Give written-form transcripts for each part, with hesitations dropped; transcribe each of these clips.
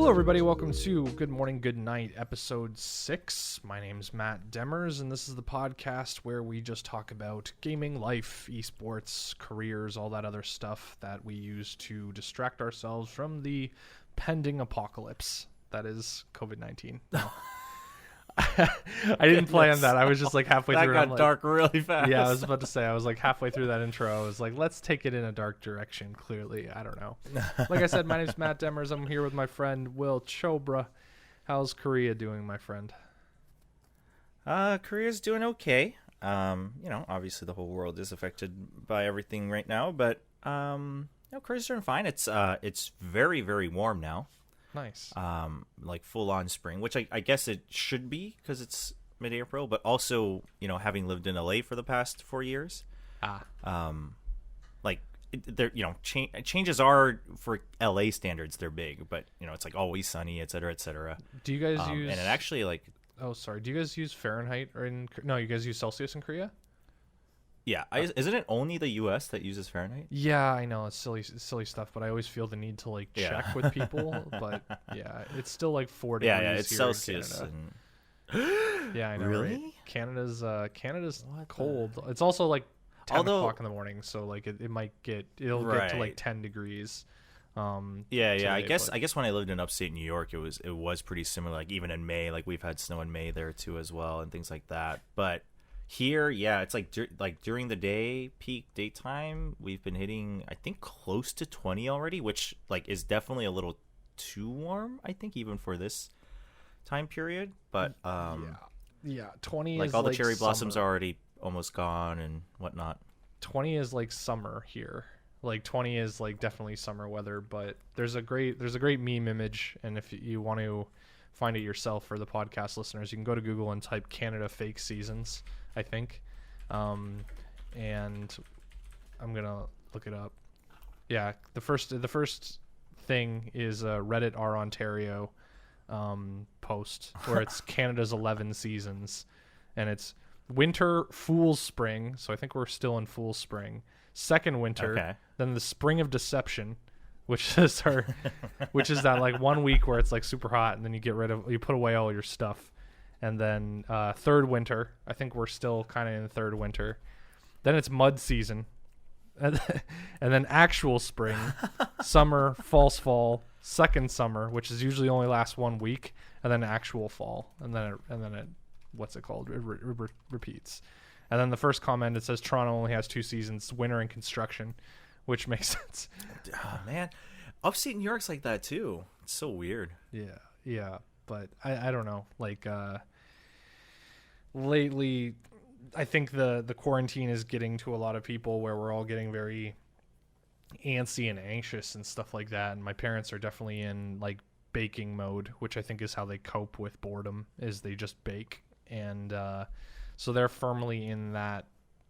Hello, everybody. Welcome to Good Morning, Good Night, Episode 6. My name's Matt Demers, and this is the podcast where we just talk about gaming, life, esports, careers, all that other stuff that we use to distract ourselves from the pending apocalypse that is COVID-19. No. I didn't plan that. I was just like halfway through. That got dark really fast. Yeah, I was about to say, I was like halfway through that intro. I was like, let's take it in a dark direction. Clearly, I don't know. Like I said, my name's Matt Demers. I'm here with my friend Will Chobra. How's Korea doing, my friend? Korea's doing okay. Obviously the whole world is affected by everything right now, but Korea's doing fine. It's very, very warm now. Nice. Like full on spring, which I guess it should be because it's mid-April, but also, having lived in LA for the past 4 years, changes are, for LA standards, they're big, but it's like always sunny, et cetera, et cetera. Do you guys use, and it actually do you guys use Fahrenheit no, you guys use Celsius in Korea? Yeah, isn't it only the U.S. that uses Fahrenheit? Yeah, I know, it's silly stuff, but I always feel the need to check with people. But yeah, it's still like 4 degrees. Yeah, it's here Celsius. In yeah, I know. Really? Right? Canada's cold. It's also like 10 o'clock in the morning, so it'll get to like 10 degrees. Today, I guess when I lived in upstate New York, it was pretty similar. Like even in May, like we've had snow in May there too as well, and things like that. But here, yeah, it's like during the day, peak daytime, we've been hitting, I think, close to 20 already, which is definitely a little too warm, I think, even for this time period. But 20 is all the cherry summer. Blossoms are already almost gone and whatnot. 20 is like summer here. 20 is definitely summer weather. But there's a great meme image, and if you want to find it yourself for the podcast listeners, you can go to Google and type Canada fake seasons, I think, and I'm gonna look it up. Yeah, the first thing is a Reddit R Ontario post where it's Canada's 11 seasons, and it's winter, Fool's Spring. So I think we're still in Fool's Spring. Second winter, okay. Then the Spring of Deception, which is that 1 week where it's super hot, and then you put away all your stuff. And then third winter, I think we're still kind of in third winter. Then it's mud season. And then actual spring, summer, false fall, second summer, which is usually only lasts 1 week, and then actual fall. And then it what's it called? It repeats. And then the first comment, it says Toronto only has 2 seasons, winter and construction, which makes sense. Oh, man. Upstate New York's like that too. It's so weird. Yeah. But I don't know. Lately, I think the quarantine is getting to a lot of people where we're all getting very antsy and anxious and stuff like that. And my parents are definitely in baking mode, which I think is how they cope with boredom, is they just bake. And so they're firmly in that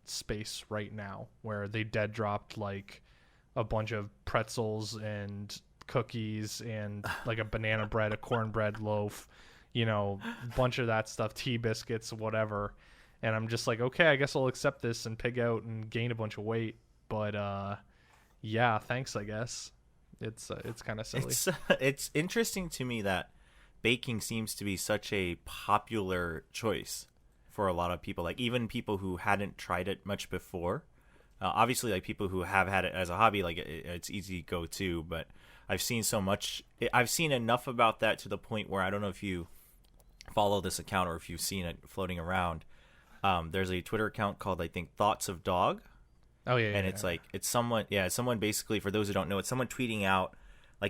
space right now where they dead dropped a bunch of pretzels and cookies and a banana bread, a cornbread loaf, a bunch of that stuff, tea biscuits, whatever. And I'm just okay, I guess I'll accept this and pig out and gain a bunch of weight. But yeah, thanks, I guess. It's kind of silly. It's interesting to me that baking seems to be such a popular choice for a lot of people, even people who hadn't tried it much before. Obviously, people who have had it as a hobby, it's easy to go to, but I've seen enough about that to the point where I don't know if you follow this account or if you've seen it floating around. There's a Twitter account called, I think, Thoughts of Dog. Oh yeah. And it's someone basically, for those who don't know, it's someone tweeting out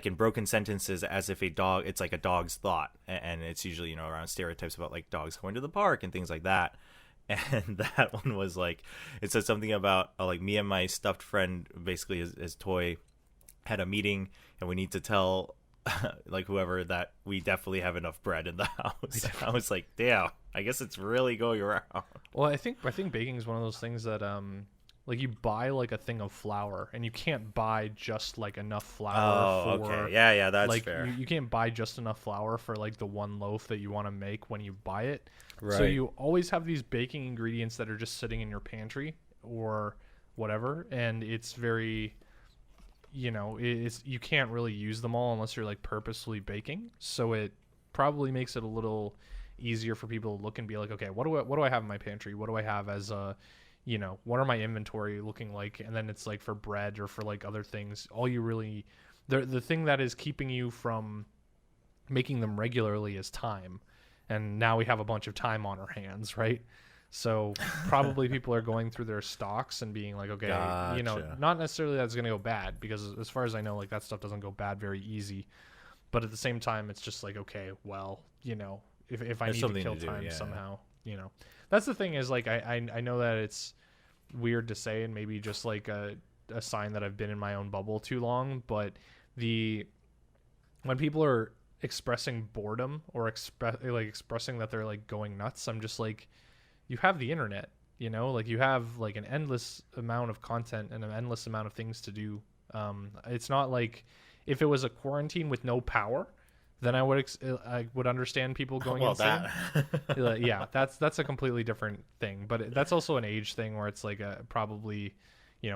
in broken sentences as if a dog's thought, and it's usually around stereotypes about dogs going to the park and things like that. And that one was it said something about me and my stuffed friend, basically his toy, had a meeting, and we need to tell whoever that we definitely have enough bread in the house. I was like, damn, I guess it's really going around. Well, I think baking is one of those things that you buy a thing of flour, and you can't buy just enough flour for. Okay. Yeah, that's fair. You can't buy just enough flour for the one loaf that you want to make when you buy it. Right. So you always have these baking ingredients that are just sitting in your pantry or whatever, and it's very you can't really use them all unless you're like purposely baking. So it probably makes it a little easier for people to look and be like, okay, what do I have in my pantry? What do I have as a, what are my inventory looking like? And then it's like for bread or for like other things, all you really, the thing that is keeping you from making them regularly is time. And now we have a bunch of time on our hands, right? So probably people are going through their stocks and being like, okay, Gotcha. not necessarily that's going to go bad, because as far as I know, like that stuff doesn't go bad very easy. But at the same time, it's just like, okay, well, if I There's need to something kill to do, time yeah. somehow, that's the thing is like, I know that it's weird to say and maybe just like a sign that I've been in my own bubble too long. But when people are expressing boredom or expressing that they're like going nuts, I'm just like, you have the internet, like you have like an endless amount of content and an endless amount of things to do. It's not like if it was a quarantine with no power, then I would understand people going Well, insane. that. Yeah, that's a completely different thing. But that's also an age thing where it's like probably,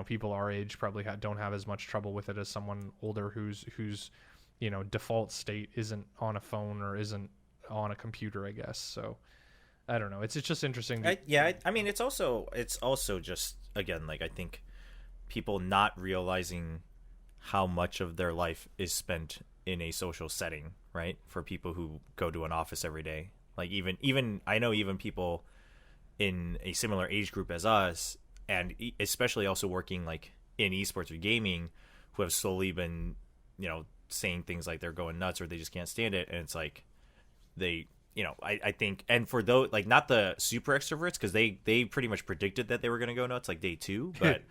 people our age probably don't have as much trouble with it as someone older whose default state isn't on a phone or isn't on a computer, I guess. So I don't know. It's just interesting. I mean, it's also just, again, like I think people not realizing how much of their life is spent in a social setting, right? For people who go to an office every day, like even I know even people in a similar age group as us, and especially also working like in esports or gaming, who have slowly been, saying things like they're going nuts or they just can't stand it, and it's like they. I think, and for those, like, not the super extroverts, because they pretty much predicted that they were going to go nuts like day 2, but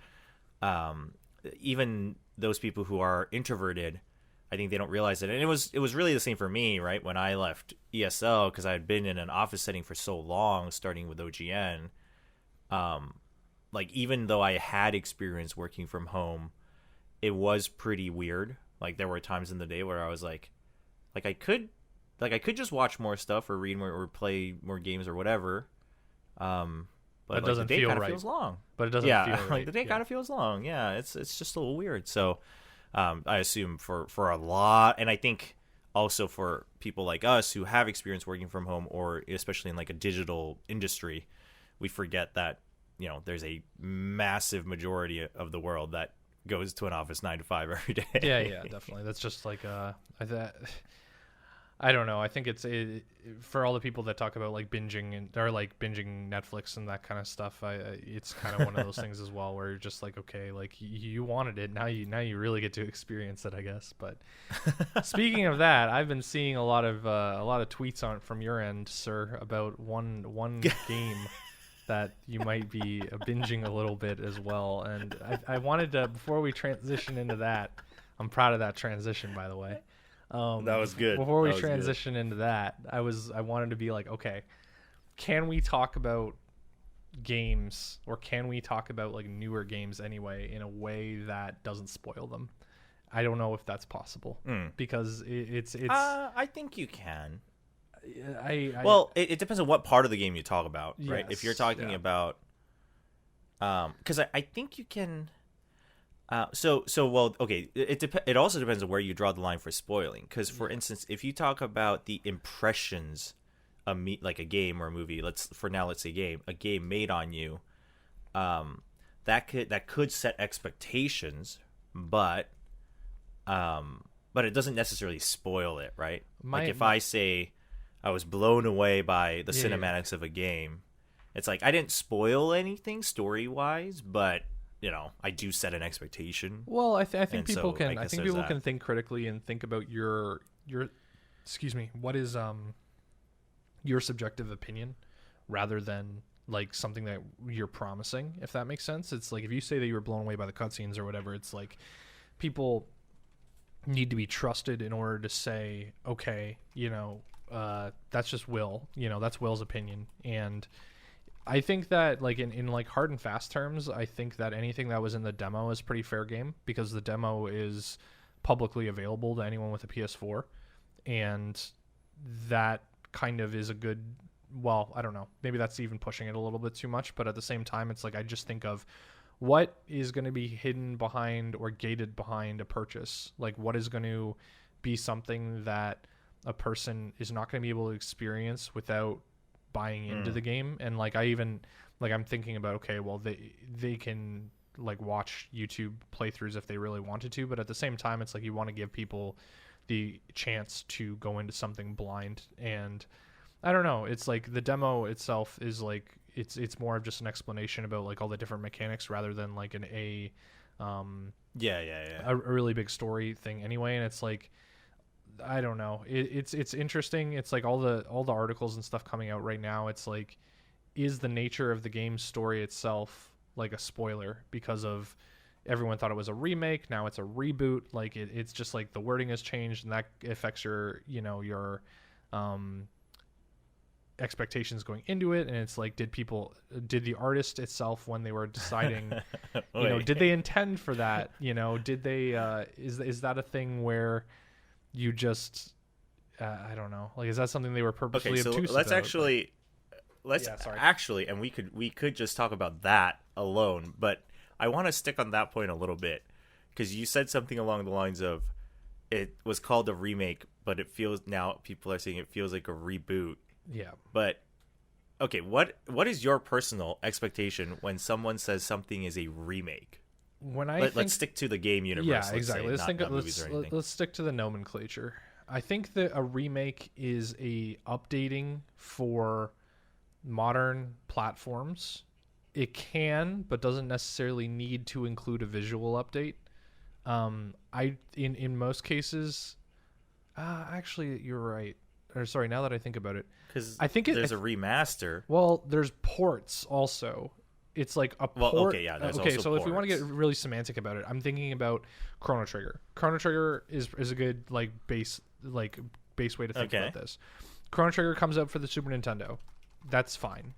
even those people who are introverted, I think they don't realize it. And it was really the same for me, right? When I left ESL, because I had been in an office setting for so long, starting with OGN, like, even though I had experience working from home, it was pretty weird. Like, there were times in the day where I was like I could just watch more stuff or read more or play more games or whatever. But it doesn't the day feel kind of right. feels long. But it doesn't feel right. Like the day kind of feels long. Yeah, it's just a little weird. So I assume for a lot, and I think also for people like us who have experience working from home, or especially in like a digital industry, we forget that there's a massive majority of the world that goes to an office 9 to 5 every day. Yeah, definitely. That's just like I don't know. I think it's for all the people that talk about like binging or like binging Netflix and that kind of stuff. It's kind of one of those things as well, where you're just like, okay, like you wanted it, now you really get to experience it, I guess. But speaking of that, I've been seeing a lot of tweets from your end, sir, about one game that you might be binging a little bit as well. And I wanted to, before we transition into that, I'm proud of that transition, by the way. That was good. Before we transition into that, I wanted to be like, okay, can we talk about games, or can we talk about like newer games anyway, in a way that doesn't spoil them? I don't know if that's possible, because it's. I think you can. Well, it depends on what part of the game you talk about, right? Yes, if you're talking about, because I think you can. Well, okay. It also depends on where you draw the line for spoiling. Because, for instance, if you talk about the impressions of like a game or a movie, let's say a game made on you, that could set expectations, but it doesn't necessarily spoil it, right? Like if I say I was blown away by the cinematics of a game, it's like I didn't spoil anything story wise, but I do set an expectation. Well, I think people so can. I think people can think critically and think about your excuse me, what is your subjective opinion, rather than like something that you're promising. If that makes sense, it's like if you say that you were blown away by the cutscenes or whatever, it's like people need to be trusted in order to say, okay, that's just Will. That's Will's opinion. And I think that like in like hard and fast terms, I think that anything that was in the demo is pretty fair game, because the demo is publicly available to anyone with a PS4, and that kind of is a good, well, I don't know, maybe that's even pushing it a little bit too much, but at the same time, it's like I just think of what is going to be hidden behind or gated behind a purchase? Like, what is going to be something that a person is not going to be able to experience without buying into the game? And like, I'm thinking about, okay, well, they can like watch YouTube playthroughs if they really wanted to, but at the same time, it's like you want to give people the chance to go into something blind. And I don't know, it's like the demo itself is like, it's more of just an explanation about like all the different mechanics rather than like a really big story thing anyway. And it's like, I don't know, it's interesting. It's like all the articles and stuff coming out right now, it's like, is the nature of the game's story itself like a spoiler because of everyone thought it was a remake, now it's a reboot? Like it's just like the wording has changed, and that affects your expectations going into it. And it's like, did the artist itself, when they were deciding did they intend for that? Did they is that a thing where you just I don't know, like, is that something they were purposely obtuse let's about? Actually, and we could just talk about that alone, but I want to stick on that point a little bit, because you said something along the lines of it was called a remake, but it feels, now people are saying it feels like a reboot. Yeah. But okay, what is your personal expectation when someone says something is a remake? Let's stick to the game universe. Yeah, exactly. Let's stick to the nomenclature. I think that a remake is a updating for modern platforms. It can, but doesn't necessarily need to include a visual update. In most cases, actually, you're right. Or sorry, now that I think about it, because I think there's a remaster. Well, there's ports also. It's like a port. Well, okay, yeah. There's also so ports. If we want to get really semantic about it, I'm thinking about Chrono Trigger. Chrono Trigger is a good base way to think about this. Chrono Trigger comes out for the Super Nintendo. That's fine.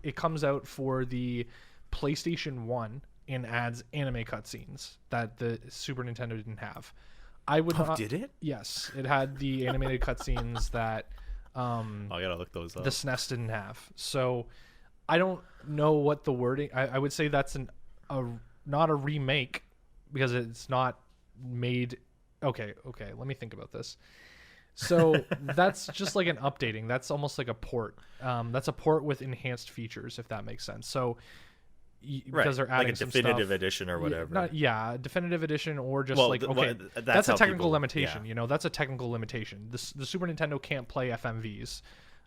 It comes out for the PlayStation 1 and adds anime cutscenes that the Super Nintendo didn't have. Did it? Yes, it had the animated cutscenes that I gotta look those up. The SNES didn't have. So I don't know what the wording. I would say that's not a remake, because it's not made. Okay. Let me think about this. So that's just like an updating. That's almost like a port. That's a port with enhanced features, if that makes sense. So because they're adding like a definitive edition or whatever. Definitive edition, or just that's a technical limitation. Yeah. That's a technical limitation. The Super Nintendo can't play FMVs,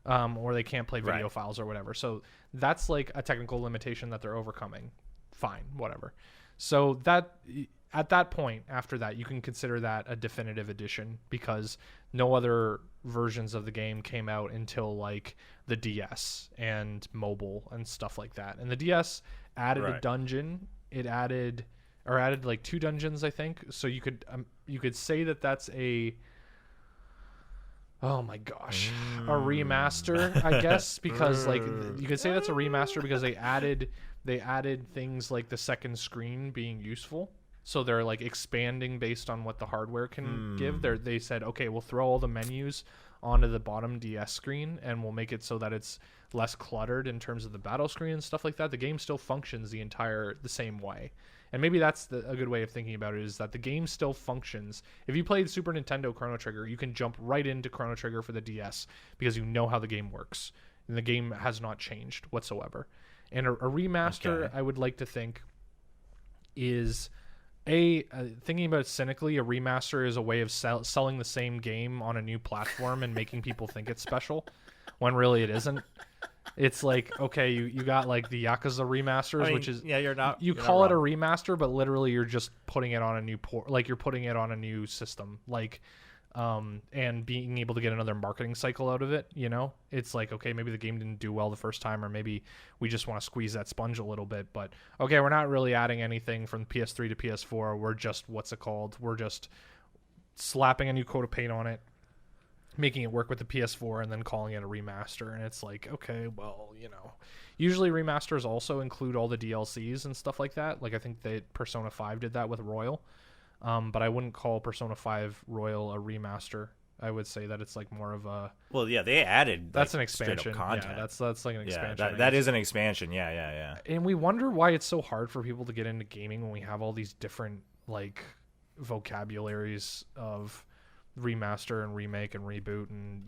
or they can't play video files or whatever. So that's like a technical limitation that they're overcoming. Fine, whatever. So that at that point, after that, you can consider that a definitive edition, because no other versions of the game came out until like the DS and mobile and stuff like that. And the DS added a dungeon. It added like 2 dungeons, I think. So you could say that that's a a remaster, I guess, because like you could say that's a remaster because they added things like the second screen being useful. So they're like expanding based on what the hardware can give. They said, okay, we'll throw all the menus onto the bottom DS screen, and we'll make it so that it's less cluttered in terms of the battle screen and stuff like that. The game still functions the same way. And maybe that's a good way of thinking about it, is that the game still functions. If you played Super Nintendo Chrono Trigger, you can jump right into Chrono Trigger for the DS because you know how the game works. And the game has not changed whatsoever. And a remaster, I would like to think, is... thinking about it cynically, a remaster is a way of selling the same game on a new platform and making people think it's special, when really it isn't. It's like, okay, you got like the Yakuza remasters, which is you call it a remaster, but literally you're just putting it on a new port, like you're putting it on a new system, like and being able to get another marketing cycle out of it. It's like, okay, maybe the game didn't do well the first time, or maybe we just want to squeeze that sponge a little bit, but okay, we're not really adding anything from PS3 to PS4. We're just we're just slapping a new coat of paint on it, making it work with the PS4, and then calling it a remaster. And it's like, okay, well, usually remasters also include all the DLCs and stuff like that. Like I think that Persona 5 did that with Royal. But I wouldn't call Persona 5 Royal a remaster. I would say that it's like more of a Well, yeah, they added that's like, an expansion. straight up content. Yeah, that's like an expansion. Yeah, that is an expansion. Yeah. And we wonder why it's so hard for people to get into gaming when we have all these different like vocabularies of remaster and remake and reboot and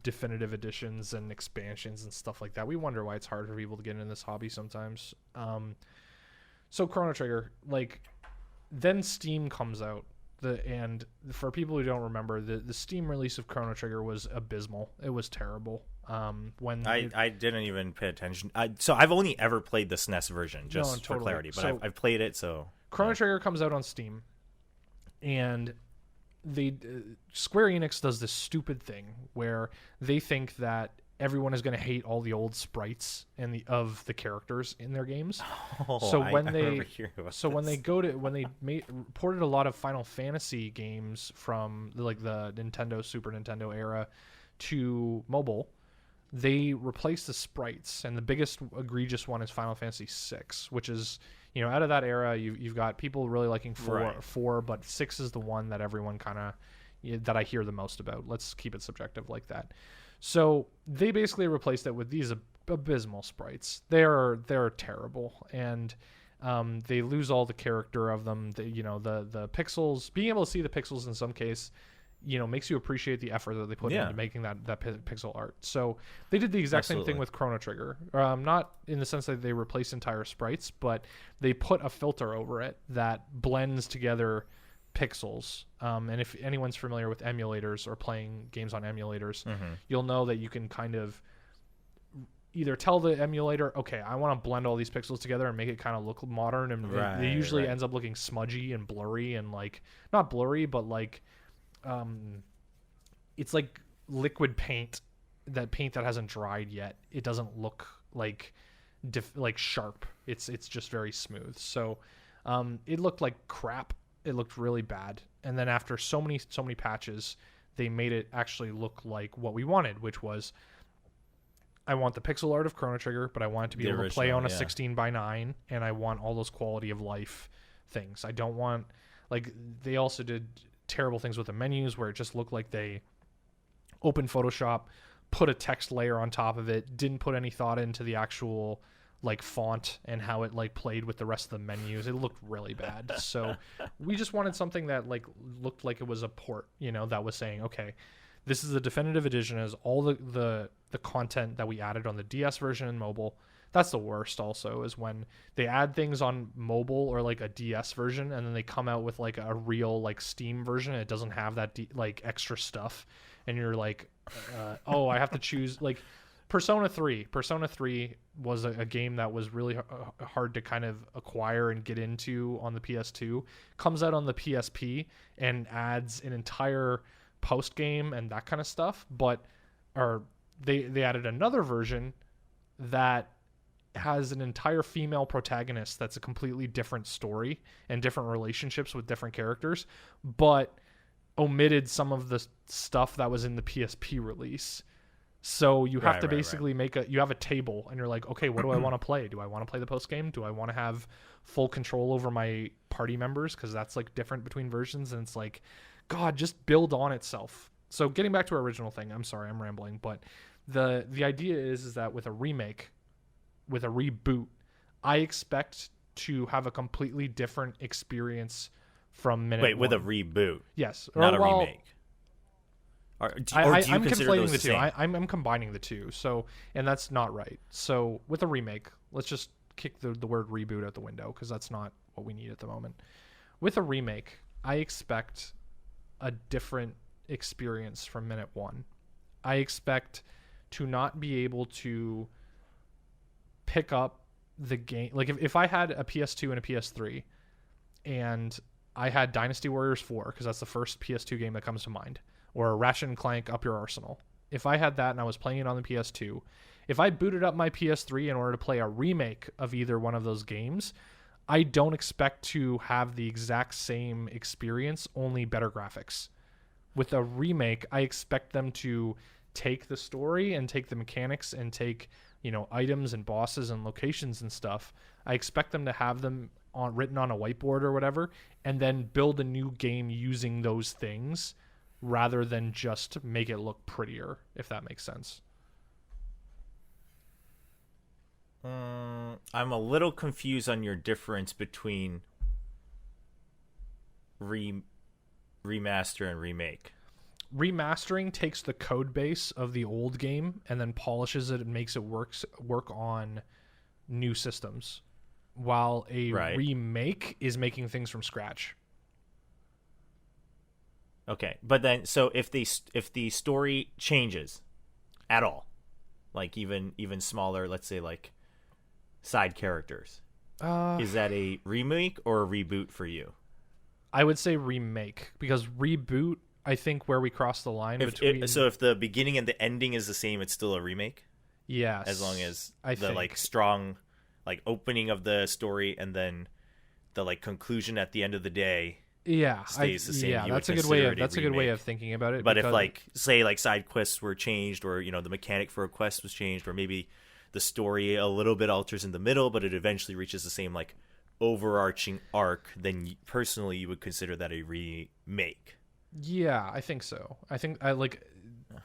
definitive editions and expansions and stuff like that. We wonder why it's hard for people to get into this hobby sometimes. So Chrono Trigger, like, then Steam comes out. And for people who don't remember, the Steam release of Chrono Trigger was abysmal. It was terrible. I didn't even pay attention. So I've only ever played the SNES version, just for clarity. But so I've played it, so... Chrono Trigger comes out on Steam, and Square Enix does this stupid thing where they think that everyone is going to hate all the old sprites of the characters in their games. When they ported a lot of Final Fantasy games from like the Nintendo, Super Nintendo era to mobile, they replaced the sprites, and the biggest egregious one is Final Fantasy VI, which is, out of that era, you've got people really liking four, but 6 is the one that everyone kind of that I hear the most about. Let's keep it subjective like that. So they basically replaced it with these abysmal sprites. They're terrible, and they lose all the character of them. The pixels, being able to see the pixels in some case, makes you appreciate the effort that they put into making that pixel art. So they did the exact same thing with Chrono Trigger. Not in the sense that they replaced entire sprites, but they put a filter over it that blends together pixels. And if anyone's familiar with emulators or playing games on emulators, you'll know that you can kind of either tell the emulator, okay, I want to blend all these pixels together and make it kind of look modern, and it usually ends up looking smudgy and blurry, and like not blurry, but like it's like liquid paint, that paint that hasn't dried yet. It doesn't look like sharp. It's just very smooth. So it looked like crap. It looked really bad. And then after so many patches, they made it actually look like what we wanted, which was, I want the pixel art of Chrono Trigger, but I want it to be able to play on a 16:9, and I want all those quality of life things. I don't want, like, they also did terrible things with the menus where it just looked like they opened Photoshop, put a text layer on top of it, didn't put any thought into the actual like font and how it like played with the rest of the menus. It looked really bad. So we just wanted something that like looked like it was a port, that was saying, okay, this is the definitive edition, as all the content that we added on the DS version and mobile. That's the worst also, is when they add things on mobile or like a DS version, and then they come out with like a real like Steam version, and it doesn't have that like extra stuff, and you're like, oh, I have to choose. Like Persona 3 was a game that was really hard to kind of acquire and get into on the PS2. Comes out on the PSP and adds an entire post game and that kind of stuff, they added another version that has an entire female protagonist that's a completely different story and different relationships with different characters, but omitted some of the stuff that was in the PSP release. So you have to basically you have a table, and you're like, okay, what do I want to play? Do I want to play the post game? Do I want to have full control over my party members? Because that's like different between versions, and it's like, God, just build on itself. So getting back to our original thing, I'm sorry, I'm rambling, but the idea is that with a remake, with a reboot, I expect to have a completely different experience from minute one. With a reboot? Yes. Not a remake. I'm conflating the two. I'm combining the two. So, and that's not right. So with a remake, let's just kick the word reboot out the window, because that's not what we need at the moment. With a remake, I expect a different experience from minute one. I expect to not be able to pick up the game. Like if I had a PS2 and a PS3, and I had Dynasty Warriors 4, because that's the first PS2 game that comes to mind, or Ratchet and Clank Up Your Arsenal. If I had that and I was playing it on the PS2, if I booted up my PS3 in order to play a remake of either one of those games, I don't expect to have the exact same experience, only better graphics. With a remake, I expect them to take the story and take the mechanics and take, items and bosses and locations and stuff. I expect them to have them written on a whiteboard or whatever, and then build a new game using those things rather than just make it look prettier, if that makes sense. I'm a little confused on your difference between remaster and remake. Remastering takes the code base of the old game and then polishes it and makes it work on new systems, while a remake is making things from scratch. Okay, but then so if the story changes at all, like even smaller, let's say like side characters, is that a remake or a reboot for you? I would say remake, because reboot, I think where we cross the line between... So if the beginning and the ending is the same, it's still a remake? Yes. As long as I think. like strong like opening of the story and then the like conclusion at the end of the day stays the same. Yeah, that's a good way of thinking about it. But if like say like side quests were changed, or the mechanic for a quest was changed, or maybe the story a little bit alters in the middle, but it eventually reaches the same like overarching arc, then personally you would consider that a remake. Yeah, I think so. I think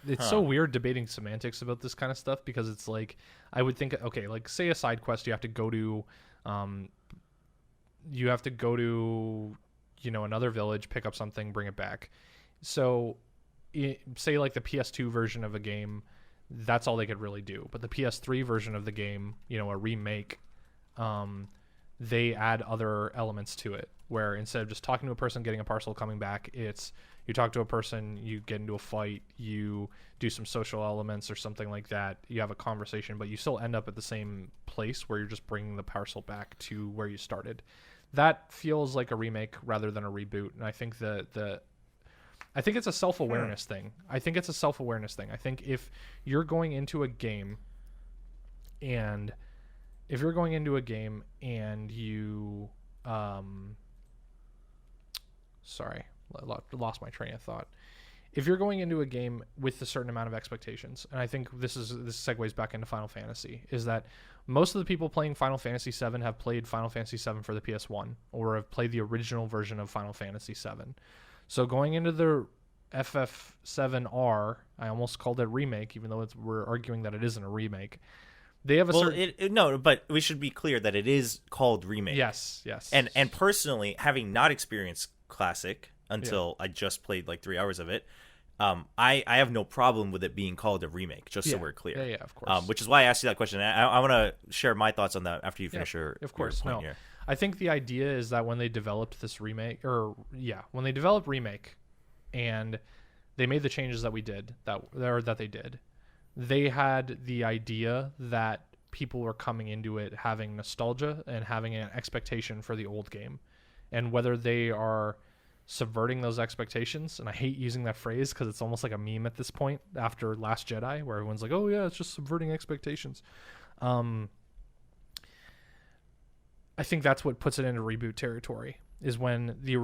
it's so weird debating semantics about this kind of stuff, because it's like, I would think, okay, like say a side quest, you have to go to another village, pick up something, bring it back. So say like the PS2 version of a game, that's all they could really do. But the PS3 version of the game, a remake, they add other elements to it, where instead of just talking to a person, getting a parcel, coming back, it's you talk to a person, you get into a fight, you do some social elements or something like that, you have a conversation, but you still end up at the same place where you're just bringing the parcel back to where you started. That feels like a remake rather than a reboot, and I think I think it's a self-awareness thing. I think if you're going into a game and you sorry, lost my train of thought. If you're going into a game with a certain amount of expectations, and I think this segues back into Final Fantasy, is that most of the people playing Final Fantasy VII have played Final Fantasy VII for the PS1, or have played the original version of Final Fantasy VII. So going into the FF7R, I almost called it remake, even though we're arguing that it isn't a remake. They have but we should be clear that it is called remake. Yes. And personally, having not experienced Classic until I just played like 3 hours of it, I have no problem with it being called a remake, just so we're clear. Yeah, of course. Which is why I asked you that question. I want to share my thoughts on that after you finish your point here. I think the idea is that when they developed this remake, when they developed remake, and they made the changes that they did, they had the idea that people were coming into it having nostalgia and having an expectation for the old game, and whether they are subverting those expectations, and I hate using that phrase because it's almost like a meme at this point after Last Jedi, where everyone's like, oh yeah, it's just subverting expectations. I think that's what puts it into reboot territory, is when the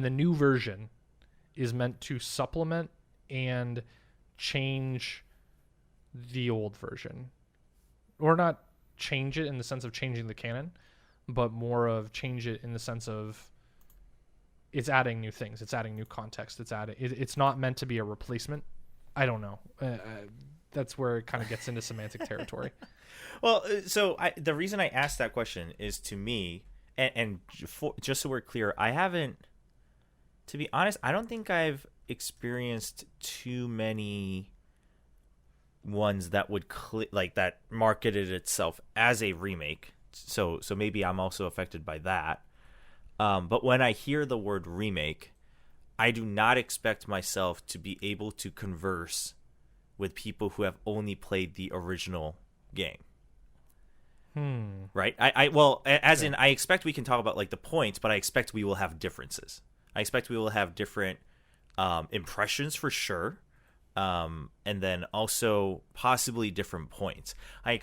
new version is meant to supplement and change the old version, or not change it in the sense of changing the canon, but more of change it in the sense of it's adding new things, it's adding new context, it's not meant to be a replacement. I don't know. That's where it kind of gets into semantic territory. Well, so the reason I asked that question is, to me, and just so we're clear, I haven't, to be honest, I don't think I've experienced too many ones that would that marketed itself as a remake. So maybe I'm also affected by that. But when I hear the word remake, I do not expect myself to be able to converse with people who have only played the original game. Right? I expect we can talk about like the points, but I expect we will have differences. I expect we will have different impressions for sure. And then also possibly different points. I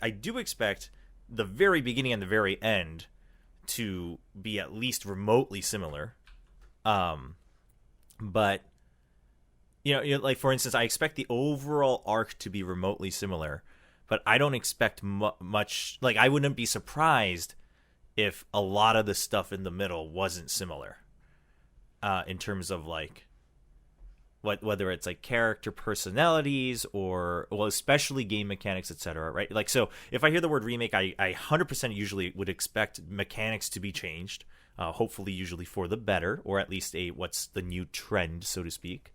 do expect the very beginning and the very end to be at least remotely similar. But like for instance, I expect the overall arc to be remotely similar, but I don't expect much. Like, I wouldn't be surprised if a lot of the stuff in the middle wasn't similar. in terms of like whether it's like character personalities or, well, especially game mechanics, etc., right? Like, so if I hear the word remake, I 100% usually would expect mechanics to be changed, hopefully usually for the better, or at least what's the new trend, so to speak.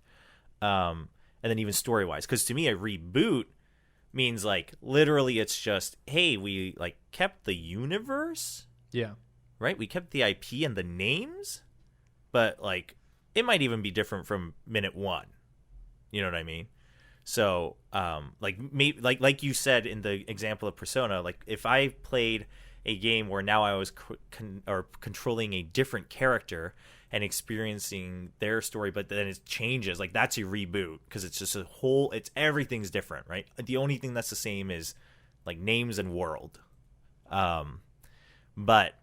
And then even story wise, because to me a reboot means like literally it's just, hey, we like kept the universe, Yeah. right? We kept the IP and the names, but like it might even be different from minute one. You know what I mean? So, like maybe like you said in the example of Persona, like if I played a game where now I was controlling a different character and experiencing their story, but then it changes, like that's a reboot because it's just everything's different, right? The only thing that's the same is like names and world. But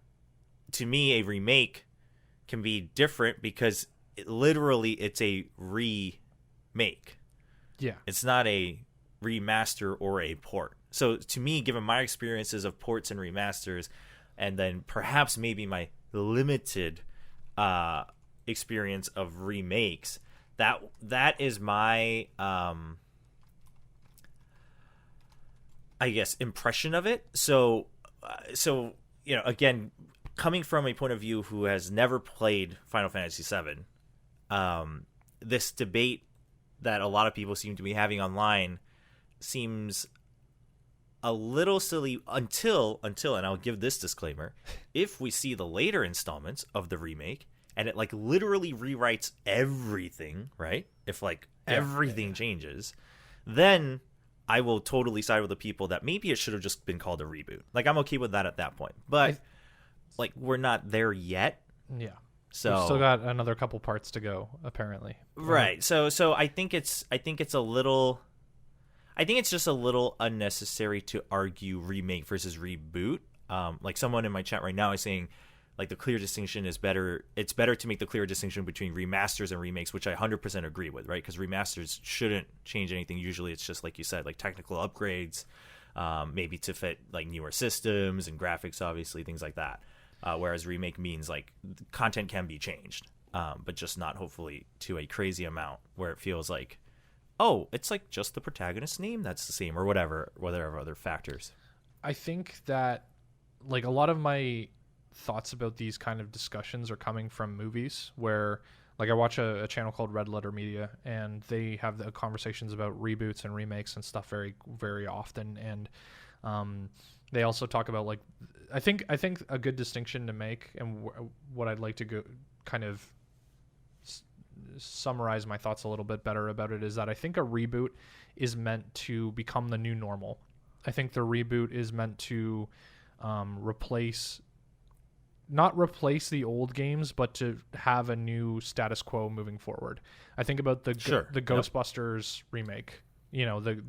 to me, a remake can be different because it's a remake. Yeah. It's not a remaster or a port. So to me, given my experiences of ports and remasters, and then perhaps maybe my limited experience of remakes, that is my I guess impression of it. So again, coming from a point of view who has never played Final Fantasy VII, this debate that a lot of people seem to be having online seems a little silly until, and I'll give this disclaimer, if we see the later installments of the remake and it like literally rewrites everything, right? If like everything changes, then I will totally side with the people that maybe it should have just been called a reboot. Like I'm okay with that at that point, but like we're not there yet. Yeah. So we've still got another couple parts to go, apparently. Right. So I think it's just a little unnecessary to argue remake versus reboot. Like someone in my chat right now is saying like the clear distinction is better. It's better to make the clear distinction between remasters and remakes, which I 100% agree with, right? Because remasters shouldn't change anything. Usually it's just like you said, like technical upgrades, maybe to fit like newer systems and graphics, obviously, things like that. Whereas remake means like content can be changed, but just not hopefully to a crazy amount where it feels like, oh, it's like just the protagonist's name that's the same or whatever other factors. I think that like a lot of my thoughts about these kind of discussions are coming from movies where like I watch a channel called Red Letter Media, and they have the conversations about reboots and remakes and stuff very, very often. And they also talk about like, I think a good distinction to make, and what I'd like to go kind of summarize my thoughts a little bit better about it, is that I think a reboot is meant to become the new normal. I think the reboot is meant to not replace the old games, but to have a new status quo moving forward. I think about the Ghostbusters remake. You know, the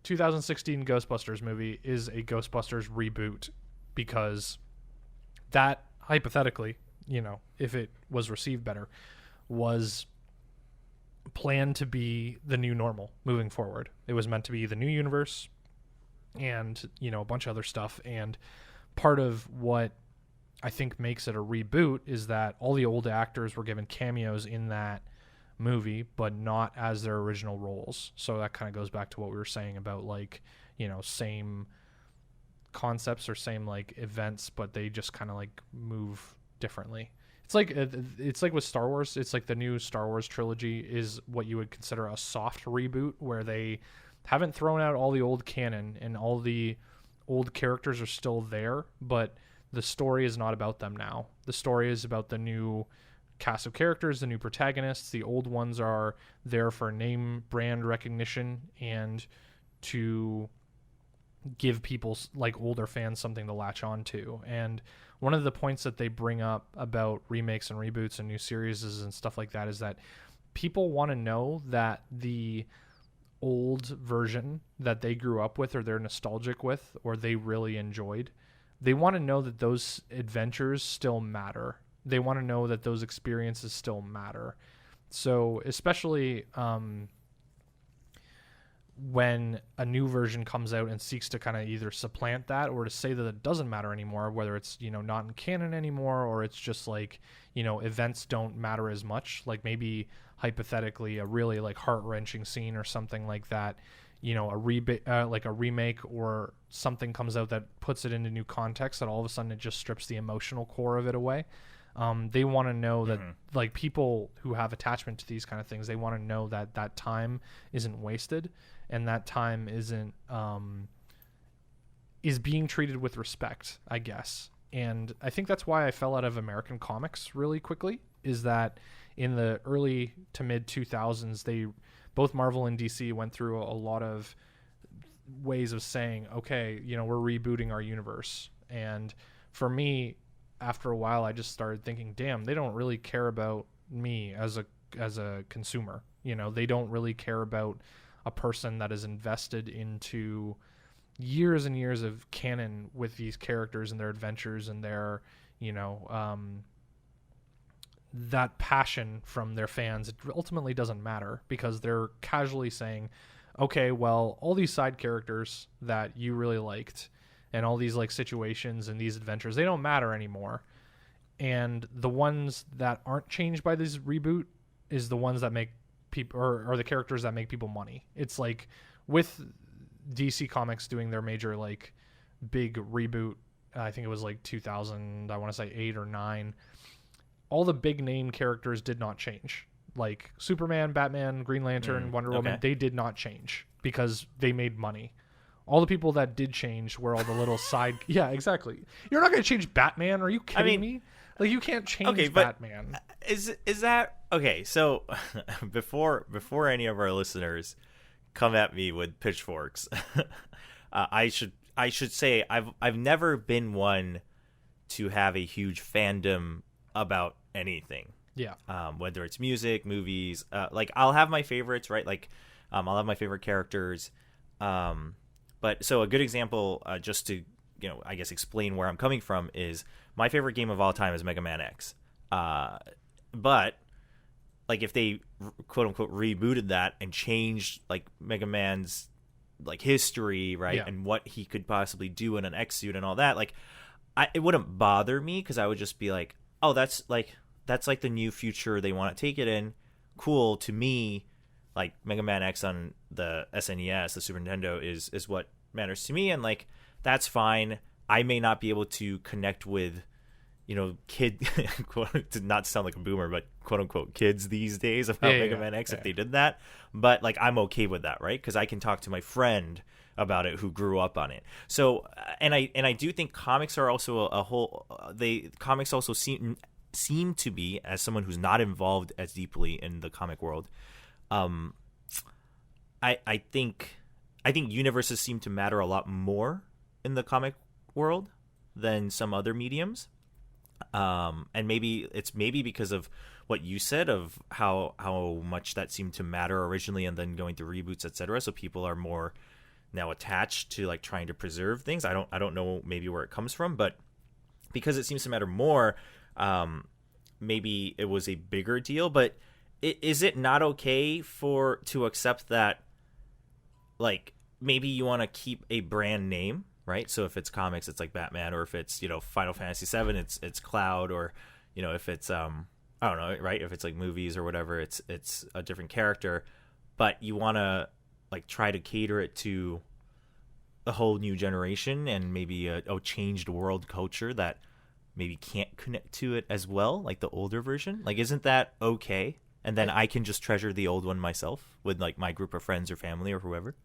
2016 Ghostbusters movie is a Ghostbusters reboot because that, hypothetically, you know, if it was received better, was planned to be the new normal moving forward. It was meant to be the new universe and, you know, a bunch of other stuff. And part of what I think makes it a reboot is that all the old actors were given cameos in that movie, but not as their original roles. So that kind of goes back to what we were saying about, like, you know, same concepts or same like events, but they just kind of like move differently. It's like with Star Wars. It's like the new Star Wars trilogy is what you would consider a soft reboot, where they haven't thrown out all the old canon and all the old characters are still there, but the story is not about them now. The story is about the new cast of characters, the new protagonists. The old ones are there for name brand recognition and to give people, like older fans, something to latch on to. And one of the points that they bring up about remakes and reboots and new series and stuff like that is that people want to know that the old version that they grew up with or they're nostalgic with or they really enjoyed, they want to know that those adventures still matter. They want to know that those experiences still matter. So especially when a new version comes out and seeks to kind of either supplant that or to say that it doesn't matter anymore, whether it's, not in canon anymore, or it's just like, events don't matter as much, like maybe hypothetically a really like heart-wrenching scene or something like that, like a remake or something comes out that puts it into new context, that all of a sudden it just strips the emotional core of it away. They want to know that like people who have attachment to these kind of things, they want to know that that time isn't wasted and that time isn't is being treated with respect, I guess. And I think that's why I fell out of American comics really quickly, is that in the early to mid 2000s, both Marvel and DC went through a lot of ways of saying, okay, we're rebooting our universe. And for me, after a while, I just started thinking, damn, they don't really care about me as a consumer. They don't really care about a person that is invested into years and years of canon with these characters and their adventures and their, that passion from their fans. It ultimately doesn't matter because they're casually saying, okay, well, all these side characters that you really liked and all these like situations and these adventures, they don't matter anymore. And the ones that aren't changed by this reboot is the ones that make people, or the characters that make people money. It's like with DC Comics doing their major like big reboot, I think it was like 2000, I want to say 8 or 9. All the big name characters did not change. Like Superman, Batman, Green Lantern, Wonder Woman, they did not change because they made money. All the people that did change were all the little side. Yeah, exactly. You're not going to change Batman. Are you kidding me? Like, you can't change Batman. Is that okay? So before any of our listeners come at me with pitchforks, I should say I've never been one to have a huge fandom about anything. Yeah. Whether it's music, movies, like I'll have my favorites, right? Like I'll have my favorite characters. But so a good example, just to, I guess explain where I'm coming from, is my favorite game of all time is Mega Man X. But like if they quote unquote rebooted that and changed like Mega Man's like history, right? Yeah. And what he could possibly do in an X suit and all that, like it wouldn't bother me because I would just be like, oh, that's like the new future they want to take it in. Cool. To me, like Mega Man X on the SNES, the Super Nintendo, is what matters to me, and like that's fine. I may not be able to connect with, kid to not sound like a boomer, but quote unquote kids these days about Mega Man X if they did that. But like I'm okay with that, right? Because I can talk to my friend about it who grew up on it. So and I do think comics are also a whole. Comics also seem to be, as someone who's not involved as deeply in the comic world, I think universes seem to matter a lot more in the comic world than some other mediums. And maybe it's because of what you said of how much that seemed to matter originally and then going through reboots, etc. So people are more now attached to like trying to preserve things. I don't know maybe where it comes from, but because it seems to matter more, maybe it was a bigger deal. But is it not okay to accept that, like, maybe you want to keep a brand name, right? So if it's comics, it's like Batman, or if it's, Final Fantasy VII, it's Cloud, or, if it's, I don't know, right? If it's like movies or whatever, it's a different character, but you want to like try to cater it to a whole new generation and maybe a changed world culture that maybe can't connect to it as well, like the older version. Like, isn't that okay? And then I can just treasure the old one myself with like my group of friends or family or whoever.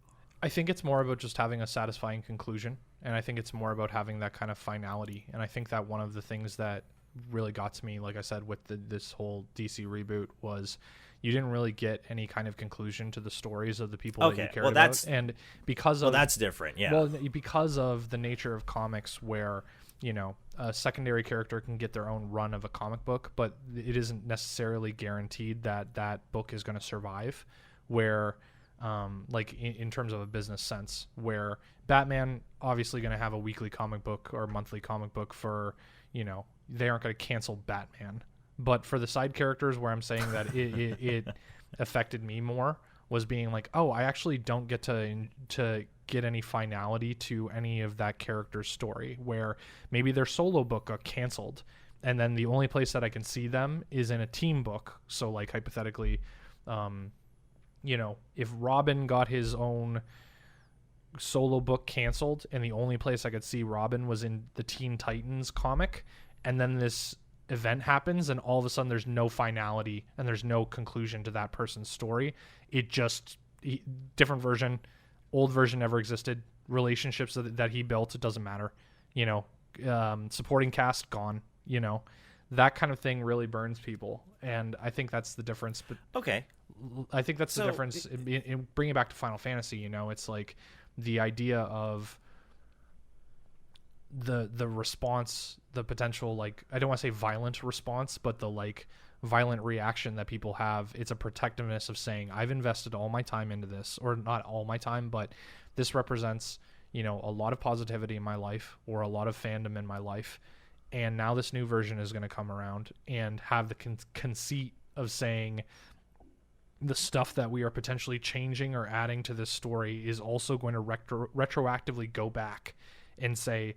I think it's more about just having a satisfying conclusion, and I think it's more about having that kind of finality. And I think that one of the things that really got to me, like I said, with this whole DC reboot was you didn't really get any kind of conclusion to the stories of the people that you cared about. And because of that's different, yeah. Well, because of the nature of comics where, a secondary character can get their own run of a comic book, but it isn't necessarily guaranteed that that book is going to survive, where like in terms of a business sense, where Batman obviously going to have a weekly comic book or monthly comic book for, they aren't going to cancel Batman. But for the side characters, where I'm saying that it affected me more was being like, oh, I actually don't get to get any finality to any of that character's story, where maybe their solo book got canceled, and then the only place that I can see them is in a team book. So like hypothetically, if Robin got his own solo book canceled and the only place I could see Robin was in the Teen Titans comic, and then this event happens and all of a sudden there's no finality and there's no conclusion to that person's story. It just different version, old version never existed, relationships that he built, it doesn't matter, supporting cast gone, that kind of thing really burns people. And I think that's the difference. But okay, I think that's the difference in bringing it back to Final Fantasy. It's like the idea of the response, the potential, like, I don't want to say violent response, but the like violent reaction that people have. It's a protectiveness of saying, I've invested all my time into this, or not all my time, but this represents, a lot of positivity in my life or a lot of fandom in my life. And now this new version is going to come around and have the conceit of saying the stuff that we are potentially changing or adding to this story is also going to retroactively go back and say,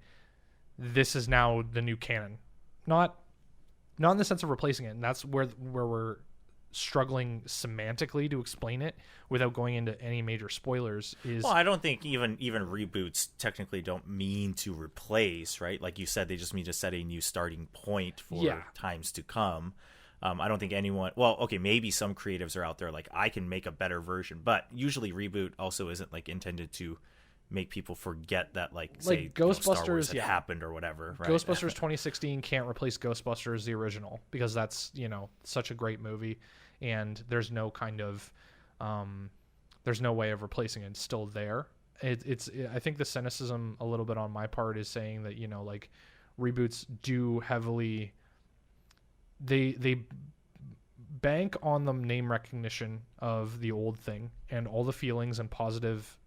this is now the new canon. Not in the sense of replacing it. And that's where we're struggling semantically to explain it without going into any major spoilers. Well, I don't think even reboots technically don't mean to replace, right? Like you said, they just mean to set a new starting point for times to come. I don't think anyone, maybe some creatives are out there like, I can make a better version, but usually reboot also isn't like intended to make people forget that, like say Ghostbusters Star Wars had happened or whatever, right? Ghostbusters 2016 can't replace Ghostbusters the original, because that's such a great movie, and there's no kind of there's no way of replacing it. It's still there. I think the cynicism a little bit on my part is saying that like reboots do heavily, they bank on the name recognition of the old thing and all the feelings and positive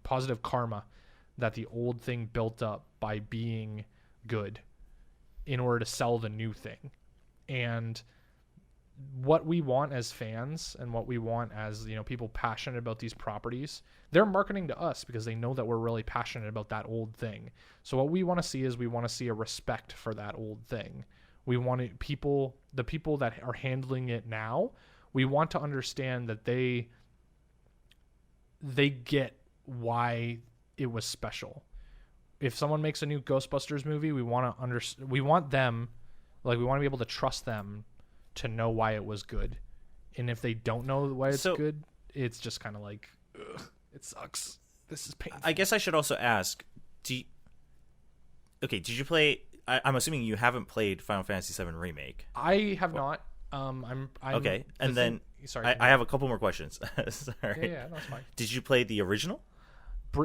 positive karma that the old thing built up by being good in order to sell the new thing. And what we want as fans and what we want as people passionate about these properties, they're marketing to us because they know that we're really passionate about that old thing. So what we want to see is we want to see a respect for that old thing. We want the people that are handling it now, we want to understand that they get why it was special. If someone makes a new Ghostbusters movie, we want to be able to trust them to know why it was good. And if they don't know why it's good, it's just kind of like, ugh, it sucks. This is painful. I guess I should also ask, did you play, I'm assuming you haven't played Final Fantasy VII Remake. I have not. I'm okay, and then sorry, I have a couple more questions. Sorry. Yeah, that's fine. Did you play the original?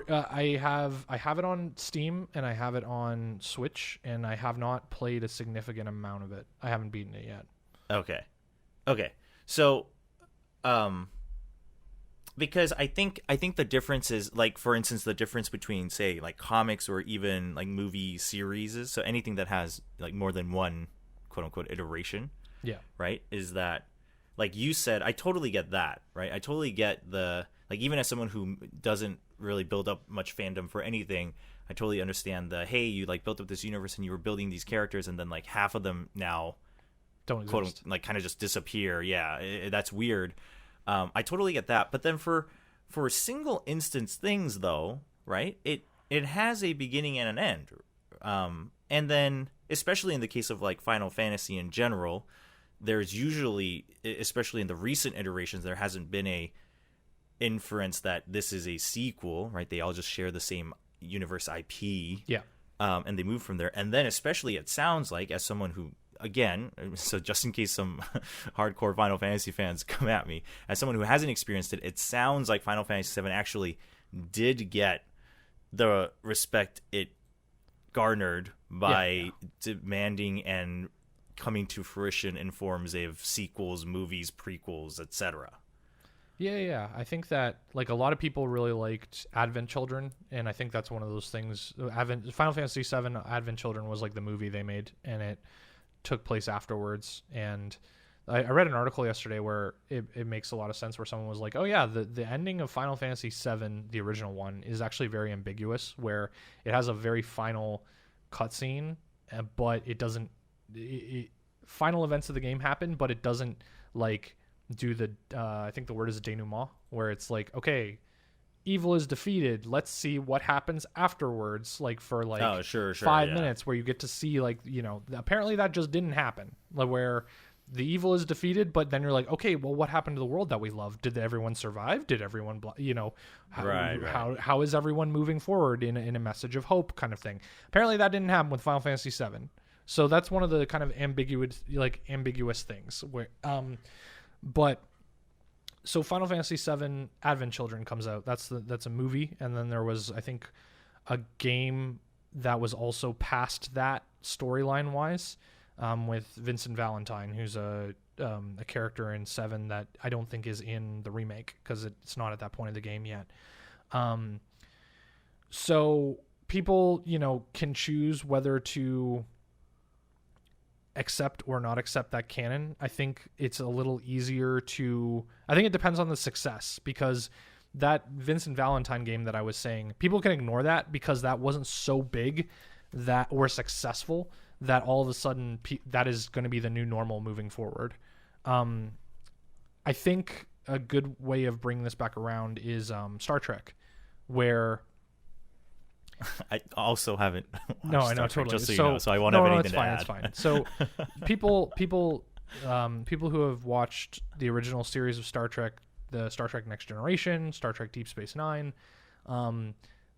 I have it on Steam and I have it on Switch, and I have not played a significant amount of it. I haven't beaten it yet. Okay. So, because I think the difference is, like, for instance, the difference between, say, like comics or even like movie series, so anything that has like more than one quote unquote iteration. Yeah. Right. Is that, like you said, I totally get that. Right. I totally get the, like, even as someone who doesn't really build up much fandom for anything, I totally understand the, hey, you like built up this universe and you were building these characters, and then like half of them now don't exist. Quote, like kind of just disappear. Yeah. That's weird. I totally get that. But then for single instance things though, right? It has a beginning and an end. And then especially in the case of like Final Fantasy in general, there's usually, especially in the recent iterations, there hasn't been a inference that this is a sequel, right? They all just share the same universe IP. Yeah. And they move from there. And then especially it sounds like, as someone who, again, so just in case some hardcore Final Fantasy fans come at me, as someone who hasn't experienced it, it sounds like Final Fantasy VII actually did get the respect it garnered by demanding and coming to fruition in forms of sequels, movies, prequels, etc. Yeah. I think that like a lot of people really liked Advent Children, and I think that's one of those things. Final Fantasy VII Advent Children was like the movie they made, and it took place afterwards, and I read an article yesterday where it makes a lot of sense, where someone was like, oh yeah, the ending of Final Fantasy VII, the original one, is actually very ambiguous, where it has a very final cutscene, but it doesn't final events of the game happen, but it doesn't like do the I think the word is denouement, where it's like, okay, evil is defeated, let's see what happens afterwards, like for like 5 minutes, where you get to see like, you know, apparently that just didn't happen, like where the evil is defeated, but then you're like, okay, well, what happened to the world that we love? Did everyone survive? Did everyone, you know, how is everyone moving forward in a message of hope kind of thing? Apparently that didn't happen with Final Fantasy VII. So that's one of the kind of ambiguous things where, but so Final Fantasy VII Advent Children comes out. That's a movie. And then there was, I think, a game that was also past that storyline wise, with Vincent Valentine, who's a character in 7 that I don't think is in the remake because it's not at that point of the game yet. So people, you know, can choose whether to accept or not accept that canon. I think it's a little easier to, I think it depends on the success, because that Vincent Valentine game that I was saying, people can ignore that because that wasn't so big that or successful that all of a sudden that is going to be the new normal moving forward. I think a good way of bringing this back around is Star Trek, where I also haven't watched no, I know, Star Trek, totally. just so you know, so I won't have anything to add. It's fine. So people who have watched the original series of Star Trek, the Star Trek Next Generation, Star Trek Deep Space Nine,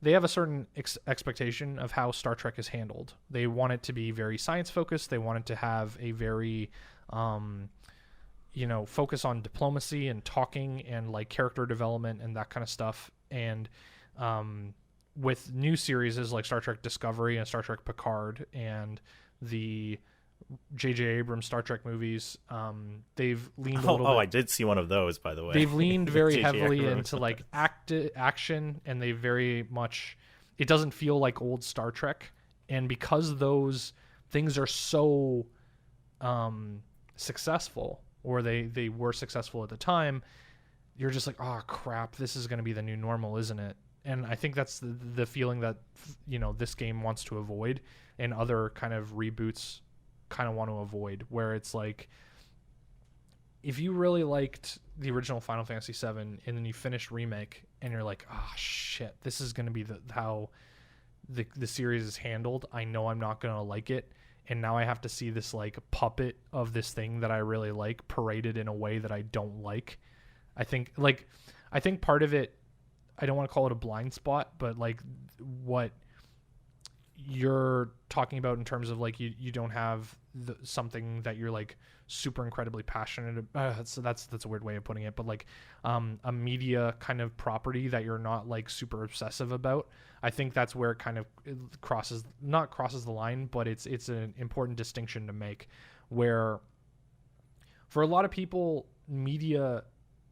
they have a certain expectation of how Star Trek is handled. They want it to be very science focused. They want it to have a very, focus on diplomacy and talking and like character development and that kind of stuff. And with new series like Star Trek Discovery and Star Trek Picard and the J.J. Abrams Star Trek movies, they've leaned a little bit. Oh, I did see one of those, by the way. They've leaned very heavily into like action, and they very much, it doesn't feel like old Star Trek. And because those things are so successful, or they were successful at the time, you're just like, oh crap, this is going to be the new normal, isn't it? And I think that's the feeling that, you know, this game wants to avoid, and other kind of reboots kind of want to avoid, where it's like, if you really liked the original Final Fantasy VII and then you finished remake and you're like, oh shit, this is going to be how the series is handled, I know I'm not going to like it, and now I have to see this like puppet of this thing that I really like paraded in a way that I don't like. I think part of it, I don't want to call it a blind spot, but like what you're talking about in terms of like you don't have something that you're like super incredibly passionate about. So that's a weird way of putting it, but like a media kind of property that you're not like super obsessive about. I think that's where it kind of crosses the line, but it's an important distinction to make, where for a lot of people, media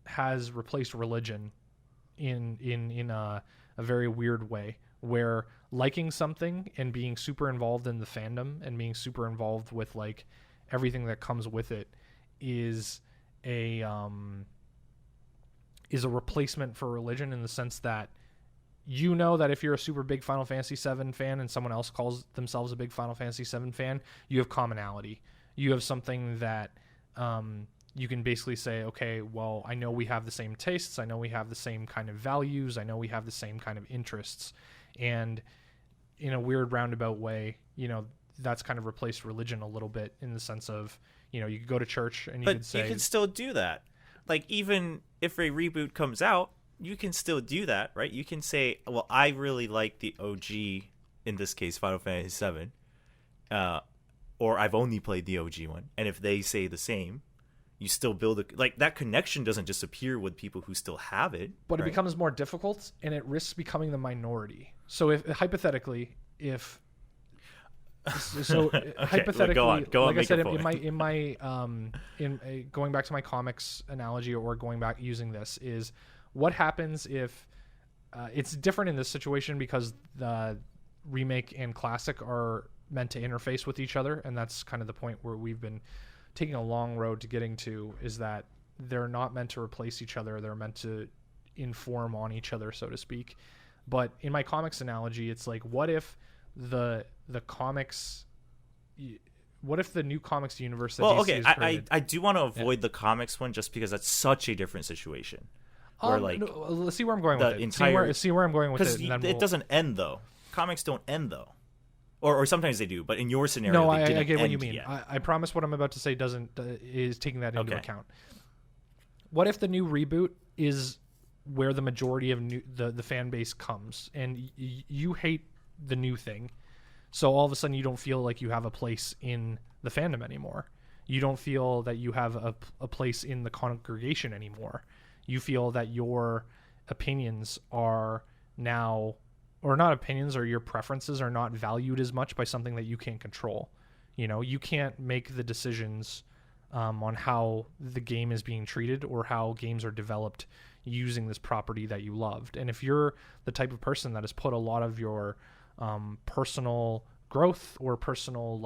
has replaced religion in a very weird way, where liking something and being super involved in the fandom and being super involved with like everything that comes with it is a replacement for religion, in the sense that, you know, that if you're a super big Final Fantasy VII fan and someone else calls themselves a big Final Fantasy VII fan, you have commonality. You have something that you can basically say, okay, well, I know we have the same tastes. I know we have the same kind of values. I know we have the same kind of interests. And in a weird roundabout way, you know, that's kind of replaced religion a little bit, in the sense of, you know, you could go to church and you could say... But you can still do that. Like, even if a reboot comes out, you can still do that, right? You can say, well, I really like the OG, in this case, Final Fantasy VII, or I've only played the OG one. And if they say the same, you still build like that connection doesn't disappear with people who still have it. But right? It becomes more difficult, and it risks becoming the minority. So if hypothetically, okay, hypothetically, go on, like I said, going back to my comics analogy, or going back using this, is what happens if it's different in this situation, because the remake and classic are meant to interface with each other, and that's kind of the point where we've been taking a long road to getting to is that they're not meant to replace each other. They're meant to inform on each other, so to speak. But in my comics analogy, it's like, what if the comics, what if the new comics universe that DC has created, I do want to avoid the comics one just because that's such a different situation. Where no, let's see where I'm going with it. Entire, see where I'm going with it. Because it doesn't end though. Comics don't end though. Or sometimes they do, but in your scenario, no, they didn't I get what you end mean. yet. I promise what I'm about to say is taking that into account. What if the new reboot is where the majority of the fan base comes, and you hate the new thing, so all of a sudden you don't feel like you have a place in the fandom anymore. You don't feel that you have a place in the congregation anymore. You feel that your opinions are now, or not opinions, or your preferences are not valued as much by something that you can't control. You know, you can't make the decisions on how the game is being treated or how games are developed using this property that you loved. And if you're the type of person that has put a lot of your personal growth or personal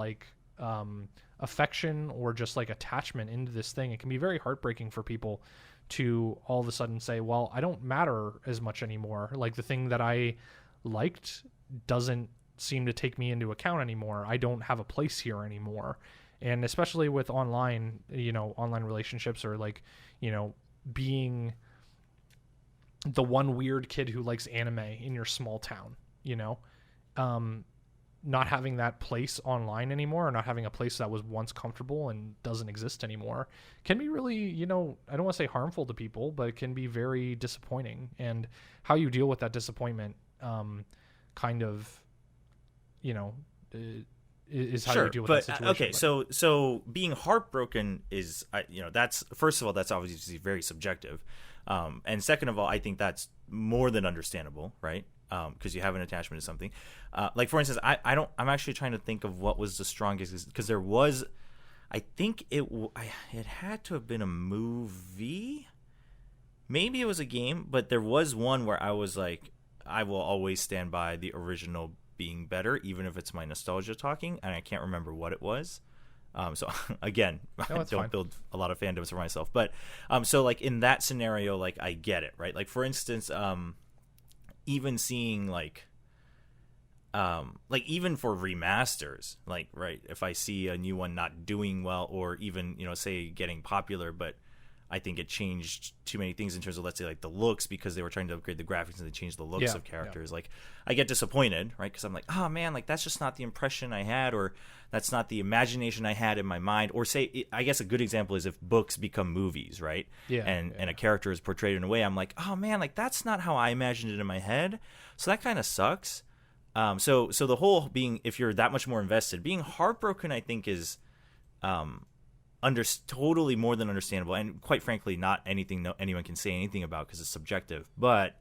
affection or just like attachment into this thing, it can be very heartbreaking for people to all of a sudden say, well, I don't matter as much anymore. Like the thing that I liked doesn't seem to take me into account anymore. I don't have a place here anymore. And especially with online relationships, or being the one weird kid who likes anime in your small town, not having that place online anymore, or not having a place that was once comfortable and doesn't exist anymore, can be really, I don't want to say harmful to people, but it can be very disappointing. And how you deal with that disappointment, is how you deal with that situation. Okay, so being heartbroken is, that's, first of all, that's obviously very subjective. And second of all, I think that's more than understandable, right? Because you have an attachment to something. Like for instance, I'm actually trying to think of what was the strongest, because there was, I think it had to have been a movie. Maybe it was a game, but there was one where I was like, I will always stand by the original being better, even if it's my nostalgia talking, and I can't remember what it was. So again, I don't build a lot of fandoms for myself, but so like in that scenario, like I get it, right? Like for instance, even seeing like even for remasters, like, right, if I see a new one not doing well, or even, say getting popular, but I think it changed too many things in terms of, let's say, like the looks, because they were trying to upgrade the graphics and they changed the looks of characters. Like I get disappointed, right? Because I'm like, oh man, like that's just not the impression I had, or that's not the imagination I had in my mind. Or say, I guess a good example is if books become movies, right? And a character is portrayed in a way, I'm like, oh man, like that's not how I imagined it in my head. So that kind of sucks. So the whole being, if you're that much more invested, being heartbroken, I think is totally more than understandable, and quite frankly not anything anyone can say anything about, because it's subjective. But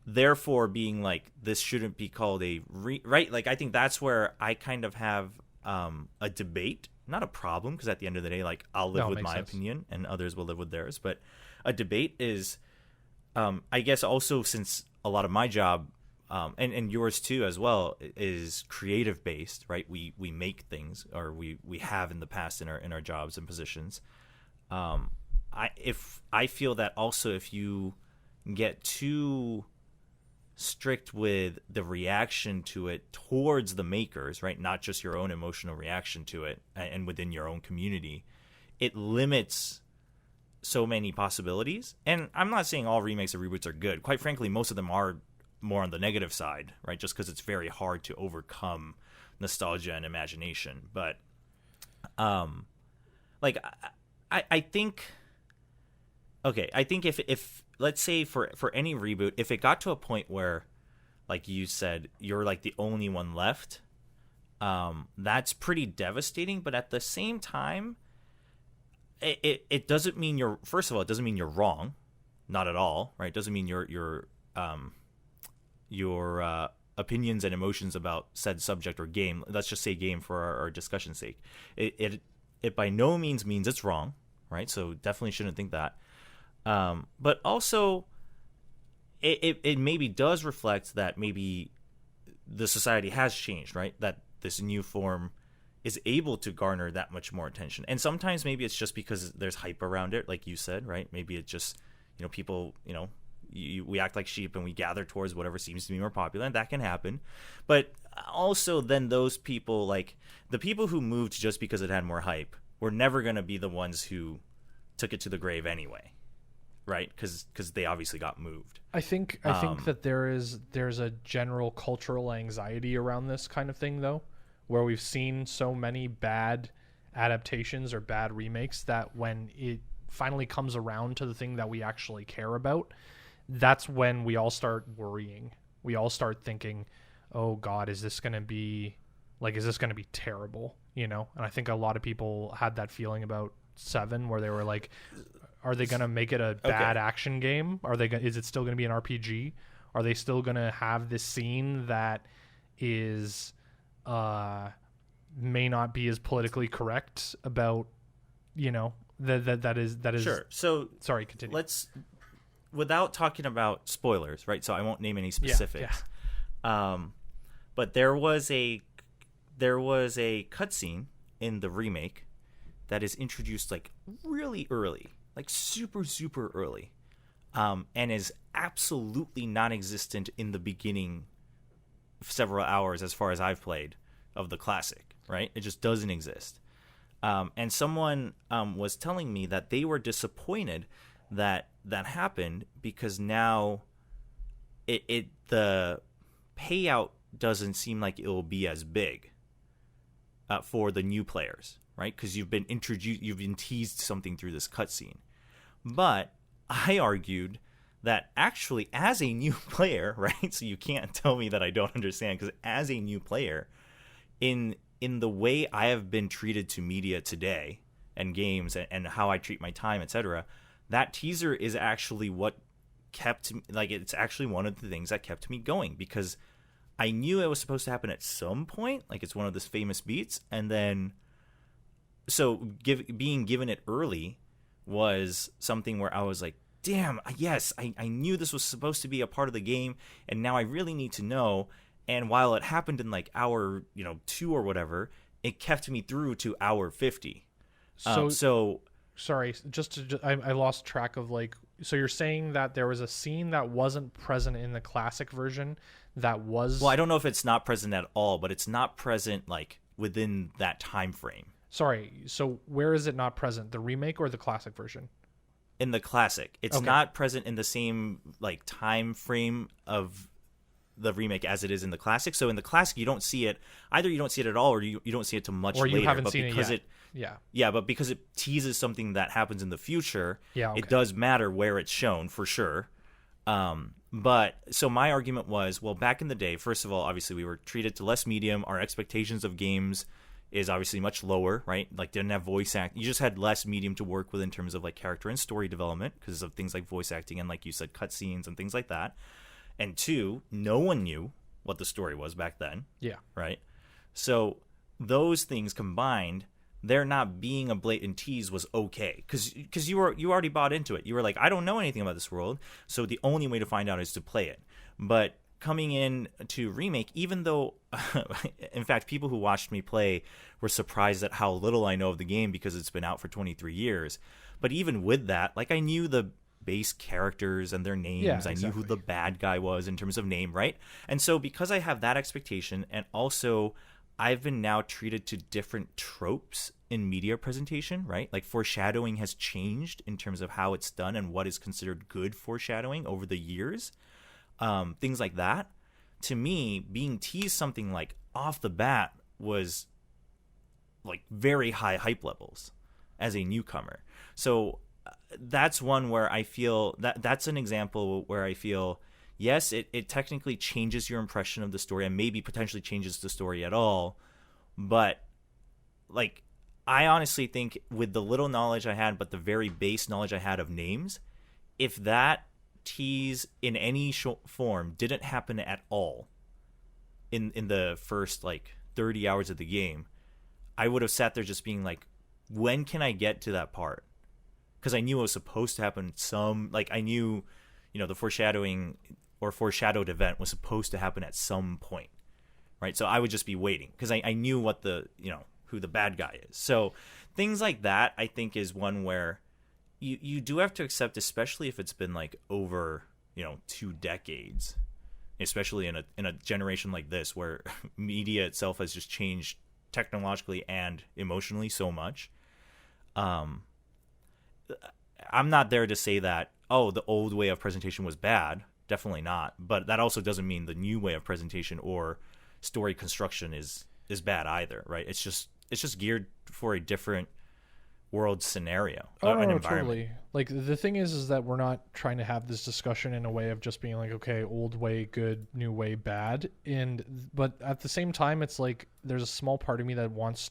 therefore being like, this shouldn't be called a right, like I think that's where I kind of have a debate, not a problem, because at the end of the day, like I'll live with my opinion and others will live with theirs, but a debate is I guess also, since a lot of my job and yours too as well is creative based, right? We make things, or we have in the past in our jobs and positions. I feel that also, if you get too strict with the reaction to it towards the makers, right, not just your own emotional reaction to it, and within your own community, it limits so many possibilities. And I'm not saying all remakes or reboots are good. Quite frankly, most of them are more on the negative side, right? Just because it's very hard to overcome nostalgia and imagination. But like I think, okay, I think if let's say for any reboot, if it got to a point where, like you said, you're like the only one left, that's pretty devastating. But at the same time, it doesn't mean you're, first of all, it doesn't mean you're wrong, not at all, right? It doesn't mean your opinions and emotions about said subject or game, let's just say game for our discussion's sake, it by no means it's wrong, right? So definitely shouldn't think that. But also, it maybe does reflect that maybe the society has changed, right? That this new form is able to garner that much more attention. And sometimes maybe it's just because there's hype around it, like you said, right? Maybe it just, people, we act like sheep and we gather towards whatever seems to be more popular, and that can happen. But also then those people, like the people who moved just because it had more hype, were never going to be the ones who took it to the grave anyway, right? Because they obviously got moved. I think that there's a general cultural anxiety around this kind of thing, though, where we've seen so many bad adaptations or bad remakes that when it finally comes around to the thing that we actually care about, that's when we all start worrying. We all start thinking, oh God, is this going to be terrible? And I think a lot of people had that feeling about 7, where they were like, are they going to make it a bad action game? Is it still going to be an RPG? Are they still going to have this scene that is may not be as politically correct about, that is sure. So sorry, continue. Let's, without talking about spoilers, right? So I won't name any specifics. But there was a cutscene in the remake that is introduced like really early, like super super early, and is absolutely non-existent in the beginning several hours as far as I've played of the classic, right? It just doesn't exist. And someone was telling me that they were disappointed that happened because now the payout doesn't seem like it will be as big for the new players, right? Because you've been teased something through this cutscene. But I argued that actually, as a new player, right? So you can't tell me that I don't understand, because as a new player, in the way I have been treated to media today and games and how I treat my time, etc., that teaser is actually what kept, like, it's actually one of the things that kept me going, because I knew it was supposed to happen at some point, like it's one of those famous beats, and then so being given it early was something where I was like, damn, yes, I knew this was supposed to be a part of the game, and now I really need to know. And while it happened in like hour 2 or whatever, it kept me through to hour 50. So sorry, I lost track of, like, so you're saying that there was a scene that wasn't present in the classic version that was... Well, I don't know if it's not present at all, but it's not present like within that time frame. Sorry, so where is it not present? The remake or the classic version? In the classic. It's okay. Not present in the same like time frame of the remake as it is in the classic. So in the classic, you don't see it. Either you don't see it at all, or you don't see it till much later. Or you haven't but seen because it yet. Yeah, but because it teases something that happens in the future, okay. It does matter where it's shown, for sure. But so my argument was, well, back in the day, first of all, obviously we were treated to less medium. Our expectations of games is obviously much lower, right? Like, didn't have voice act. You just had less medium to work with in terms of like character and story development because of things like voice acting and, like you said, cutscenes and things like that. And 2, no one knew what the story was back then. Yeah. Right? So those things combined, there not being a blatant tease was okay. Because you already bought into it. You were like, I don't know anything about this world, so the only way to find out is to play it. But coming in to remake, even though, in fact, people who watched me play were surprised at how little I know of the game because it's been out for 23 years. But even with that, like, I knew the base characters and their names. Yeah, exactly. I knew who the bad guy was in terms of name, right? And so because I have that expectation, and also I've been now treated to different tropes in media presentation, right? Like, foreshadowing has changed in terms of how it's done and what is considered good foreshadowing over the years. Things like that. To me, being teased something like off the bat was like very high hype levels as a newcomer. So that's one where I feel that's an example where I feel, yes, it technically changes your impression of the story and maybe potentially changes the story at all. But like, I honestly think with the little knowledge I had, but the very base knowledge I had of names, if that tease in any form didn't happen at all in the first like 30 hours of the game, I would have sat there just being like, when can I get to that part? Because I knew it was supposed to happen I knew, the foreshadowing or foreshadowed event was supposed to happen at some point, right? So I would just be waiting because I knew what the who the bad guy is. So things like that, I think, is one where you do have to accept, especially if it's been like over 2 decades, especially in a generation like this where media itself has just changed technologically and emotionally so much. I'm not there to say that, oh, the old way of presentation was bad. Definitely not. But that also doesn't mean the new way of presentation or story construction is bad either, right? It's just geared for a different world scenario, an environment. Totally. Like, the thing is that we're not trying to have this discussion in a way of just being like, okay, old way good, new way bad. But at the same time, it's like there's a small part of me that wants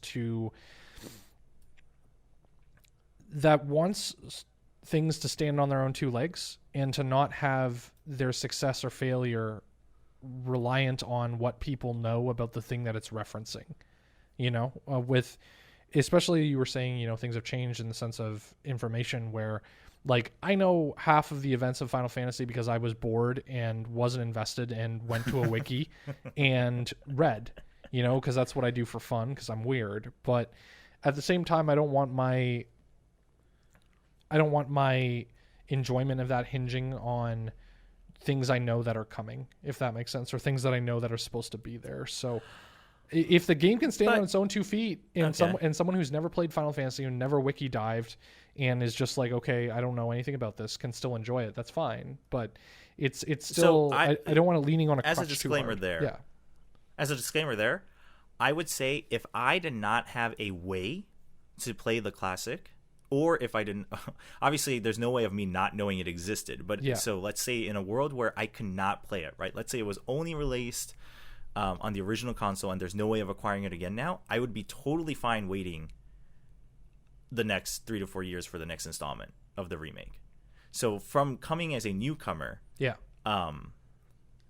things to stand on their own 2 legs and to not have their success or failure reliant on what people know about the thing that it's referencing. With, especially you were saying, things have changed in the sense of information where, like, I know half of the events of Final Fantasy because I was bored and wasn't invested and went to a wiki and read, because that's what I do for fun because I'm weird. But at the same time, I don't want my enjoyment of that hinging on things I know that are coming, if that makes sense, or things that I know that are supposed to be there. So if the game can stand on its own 2 feet and someone who's never played Final Fantasy and never wiki dived and is just like, okay, I don't know anything about this, can still enjoy it, that's fine. But it's still, so I don't want it leaning on a crutch. As a disclaimer there. Yeah. As a disclaimer there, I would say if I did not have a way to play the classic, or if I didn't, obviously there's no way of me not knowing it existed. But So let's say in a world where I could not play it, right? Let's say it was only released on the original console and there's no way of acquiring it again now, I would be totally fine waiting the next 3 to 4 years for the next installment of the remake. So from coming as a newcomer,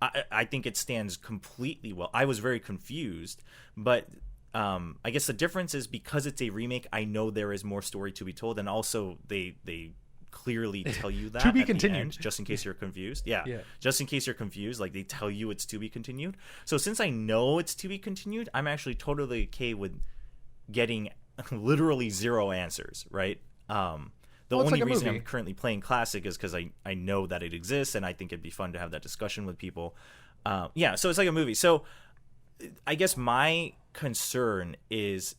I think it stands completely well. I was very confused, but I guess the difference is because it's a remake, I know there is more story to be told, and also they clearly tell you that to be at continued, the end, just in case you're confused. Yeah, just in case you're confused, like they tell you it's to be continued. So since I know it's to be continued, I'm actually totally okay with getting literally 0 answers, right? The only reason I'm currently playing Classic is because I know that it exists, and I think it'd be fun to have that discussion with people. So it's like a movie. So I guess my concern is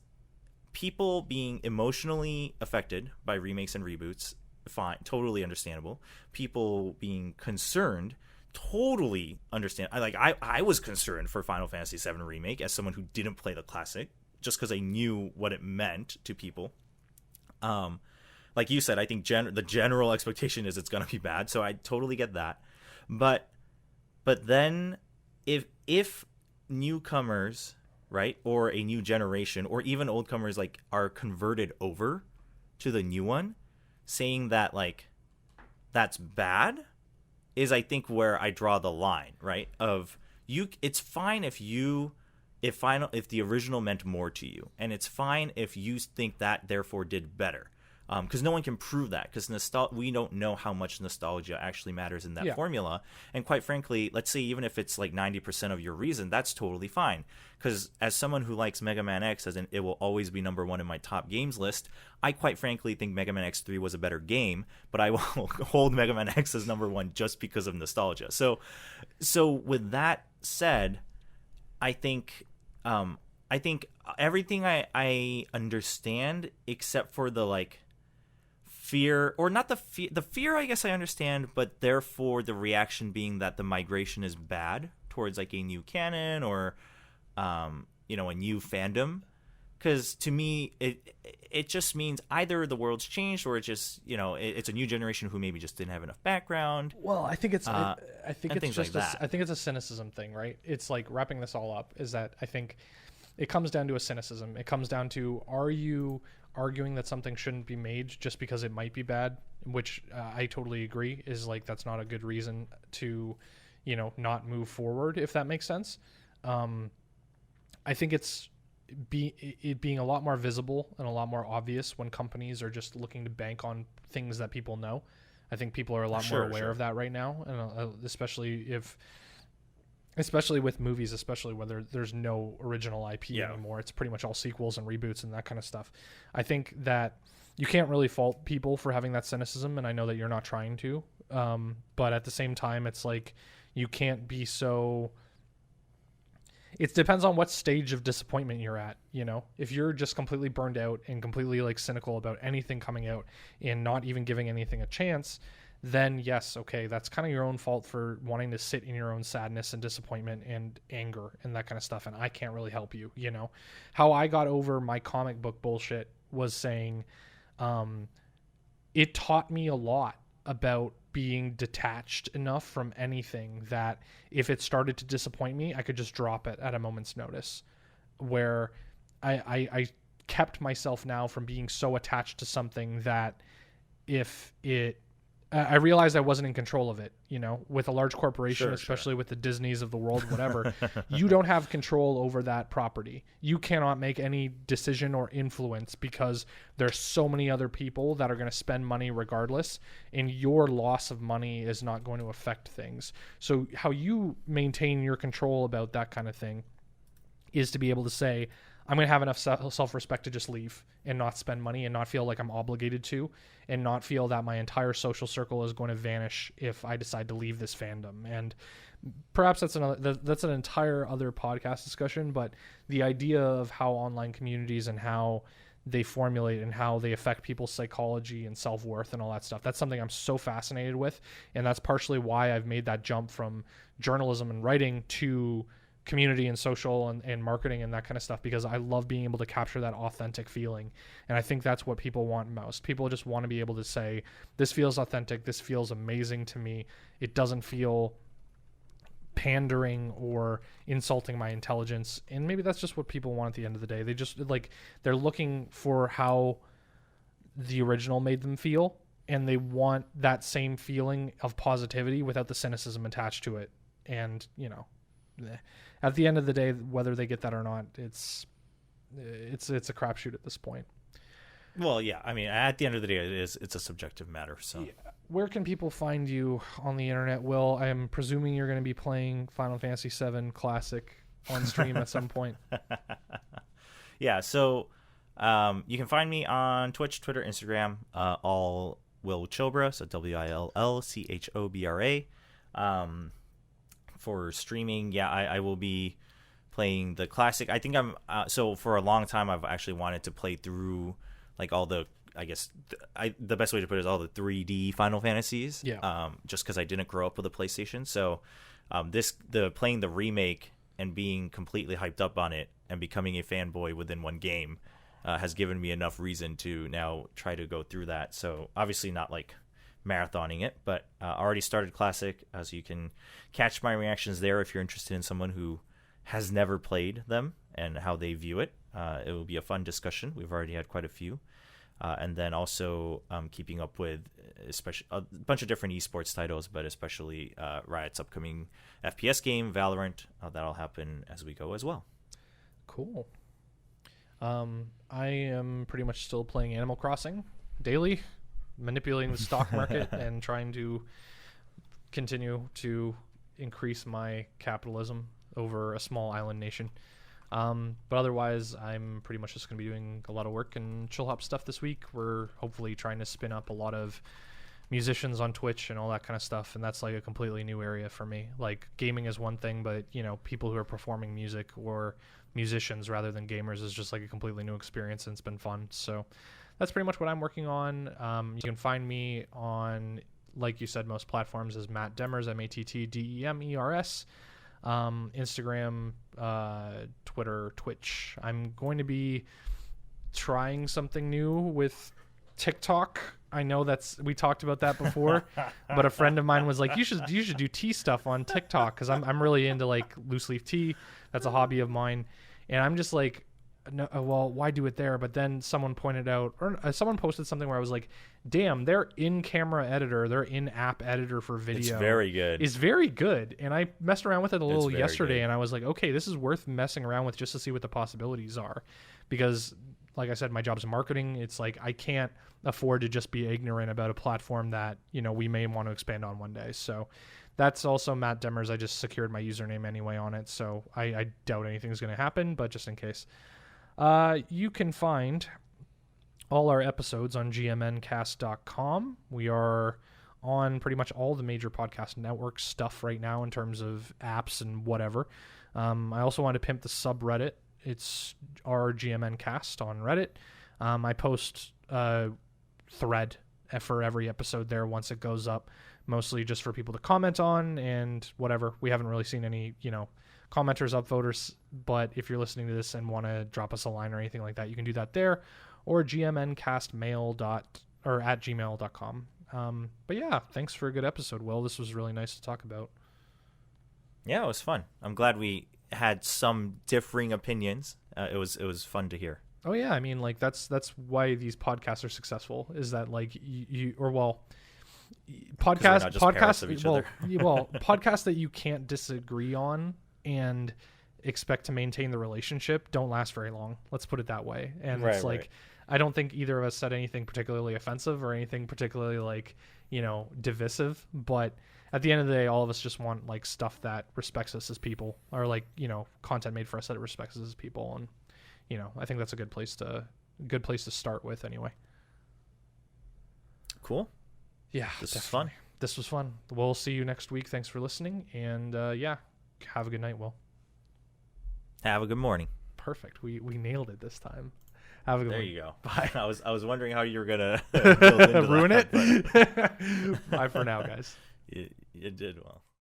people being emotionally affected by remakes and reboots. Fine, totally understandable. People being concerned, totally understand. I was concerned for Final Fantasy VII Remake as someone who didn't play the classic, just because I knew what it meant to people. Like you said, I think the general expectation is it's going to be bad, so I totally get that. But then if newcomers, right, or a new generation, or even oldcomers, like, are converted over to the new one, saying that, like, that's bad is, I think, where I draw the line, right? It's fine if the original meant more to you, and it's fine if you think that therefore did better. Because no one can prove that, because we don't know how much nostalgia actually matters in that formula. And quite frankly, let's say even if it's like 90% of your reason, that's totally fine. Because as someone who likes Mega Man X, as in it will always be number 1 in my top games list, I quite frankly think Mega Man X3 was a better game, but I will hold Mega Man X as number 1 just because of nostalgia. So with that said, I think everything I understand except for the, like, fear, or not the fear I guess I understand, but therefore the reaction being that the migration is bad towards, like, a new canon or a new fandom. Because to me it just means either the world's changed, or it just it's a new generation who maybe just didn't have enough background. Well, I think it's I think it's just I think it's a cynicism thing, right? It's like, wrapping this all up is that I think it comes down to a cynicism. It comes down to, are you arguing that something shouldn't be made just because it might be bad, which I totally agree is, like, that's not a good reason to not move forward, if that makes sense. I think it being a lot more visible and a lot more obvious when companies are just looking to bank on things that people know. I think people are a lot more aware of that right now, and especially if especially with movies, especially whether there's no original IP Yeah. anymore. It's pretty much all sequels and reboots and that kind of stuff. I think that you can't really fault people for having that cynicism, and I know that you're not trying to. But at the same time, it's like you can't be so... It depends on what stage of disappointment you're at, you know? If you're just completely burned out and completely like cynical about anything coming out and not even giving anything a chance, then yes, okay, that's kind of your own fault for wanting to sit in your own sadness and disappointment and anger and that kind of stuff, and I can't really help you, you know? How I got over my comic book bullshit was saying it taught me a lot about being detached enough from anything that if it started to disappoint me, I could just drop it at a moment's notice, where I kept myself now from being so attached to something that if it... I realized I wasn't in control of it, you know, with a large corporation, especially with the Disneys of the world, whatever. You don't have control over that property. You cannot make any decision or influence because there's so many other people that are going to spend money regardless, and your loss of money is not going to affect things. So how you maintain your control about that kind of thing is to be able to say, I'm going to have enough self-respect to just leave and not spend money and not feel like I'm obligated to, and not feel that my entire social circle is going to vanish if I decide to leave this fandom. And perhaps that's an entire other podcast discussion, but the idea of how online communities and how they formulate and how they affect people's psychology and self-worth and all that stuff, that's something I'm so fascinated with. And that's partially why I've made that jump from journalism and writing to community and social and marketing and that kind of stuff, because I love being able to capture that authentic feeling. And I think that's what people want most. People just want to be able to say, this feels authentic, this feels amazing to me. It doesn't feel pandering or insulting my intelligence. And maybe that's just what people want at the end of the day. They just like, they're looking for how the original made them feel, and they want that same feeling of positivity without the cynicism attached to it. And, you know, at the end of the day, whether they get that or not, it's a crapshoot at this point. Well, yeah. I mean, at the end of the day, it's a subjective matter. So, yeah. Where can people find you on the internet, Will? I'm presuming you're going to be playing Final Fantasy VII Classic on stream at some point. Yeah. So, you can find me on Twitch, Twitter, Instagram, all Will Chobra. So WILLCHOBRA. For streaming, yeah, I will be playing the classic. I think I'm so for a long time I've actually wanted to play through like all the, I guess the best way to put it is all the 3D Final Fantasies. Yeah. Just because I didn't grow up with a PlayStation, so playing the remake and being completely hyped up on it and becoming a fanboy within one game has given me enough reason to now try to go through that. So obviously not like marathoning it, but already started classic, so you can catch my reactions there if you're interested in someone who has never played them and how they view it. It will be a fun discussion. We've already had quite a few, and then also keeping up with especially a bunch of different esports titles, but especially Riot's upcoming FPS game Valorant. That'll happen as we go as well. Cool. I am pretty much still playing Animal Crossing daily, manipulating the stock market and trying to continue to increase my capitalism over a small island nation. But otherwise, I'm pretty much just going to be doing a lot of work and chill hop stuff this week. We're hopefully trying to spin up a lot of musicians on Twitch and all that kind of stuff, and that's like a completely new area for me. Like, gaming is one thing, but you know, people who are performing music or musicians rather than gamers is just like a completely new experience, and it's been fun. So that's pretty much what I'm working on. You can find me on, like you said, most platforms as Matt Demers, MattDemers. Instagram, Twitter, Twitch. I'm going to be trying something new with TikTok. I know we talked about that before, but a friend of mine was like, you should do tea stuff on TikTok, because I'm really into like loose leaf tea. That's a hobby of mine, and I'm just like, no, well, why do it there? But then someone pointed out, or someone posted something where I was like, damn, their in-camera editor, their in-app editor for video It's very good. Is very good. And I messed around with it a little yesterday, good. And I was like, okay, this is worth messing around with just to see what the possibilities are. Because like I said, my job's in marketing. It's like I can't afford to just be ignorant about a platform that, you know, we may want to expand on one day. So that's also Matt Demers. I just secured my username anyway on it, so I doubt anything's going to happen, but just in case. You can find all our episodes on gmncast.com. We are on pretty much all the major podcast network stuff right now in terms of apps and whatever. I also want to pimp the subreddit. It's our GMNcast on Reddit. I post a thread for every episode there once it goes up, mostly just for people to comment on and whatever. We haven't really seen any, you know, commenters, upvoters, but if you're listening to this and want to drop us a line or anything like that, you can do that there, or gmncastmail@gmail.com. But yeah, thanks for a good episode, Will. This was really nice to talk about. Yeah, it was fun. I'm glad we had some differing opinions. It was fun to hear. Oh yeah, I mean, like that's why these podcasts are successful. Is that like podcasts that you can't disagree on and expect to maintain the relationship don't last very long. Let's put it that way. And it's like, I don't think either of us said anything particularly offensive or anything particularly like, you know, divisive, but at the end of the day, all of us just want like stuff that respects us as people, or like, you know, content made for us that respects us as people. And, you know, I think that's a good place to start with anyway. Cool. Yeah. This was fun. This was fun. We'll see you next week. Thanks for listening. And yeah, have a good night, Will. Have a good morning. Perfect. We nailed it this time. Have a good one. There you go. Bye. I was wondering how you were gonna ruin it. Bye for now, guys. You did well.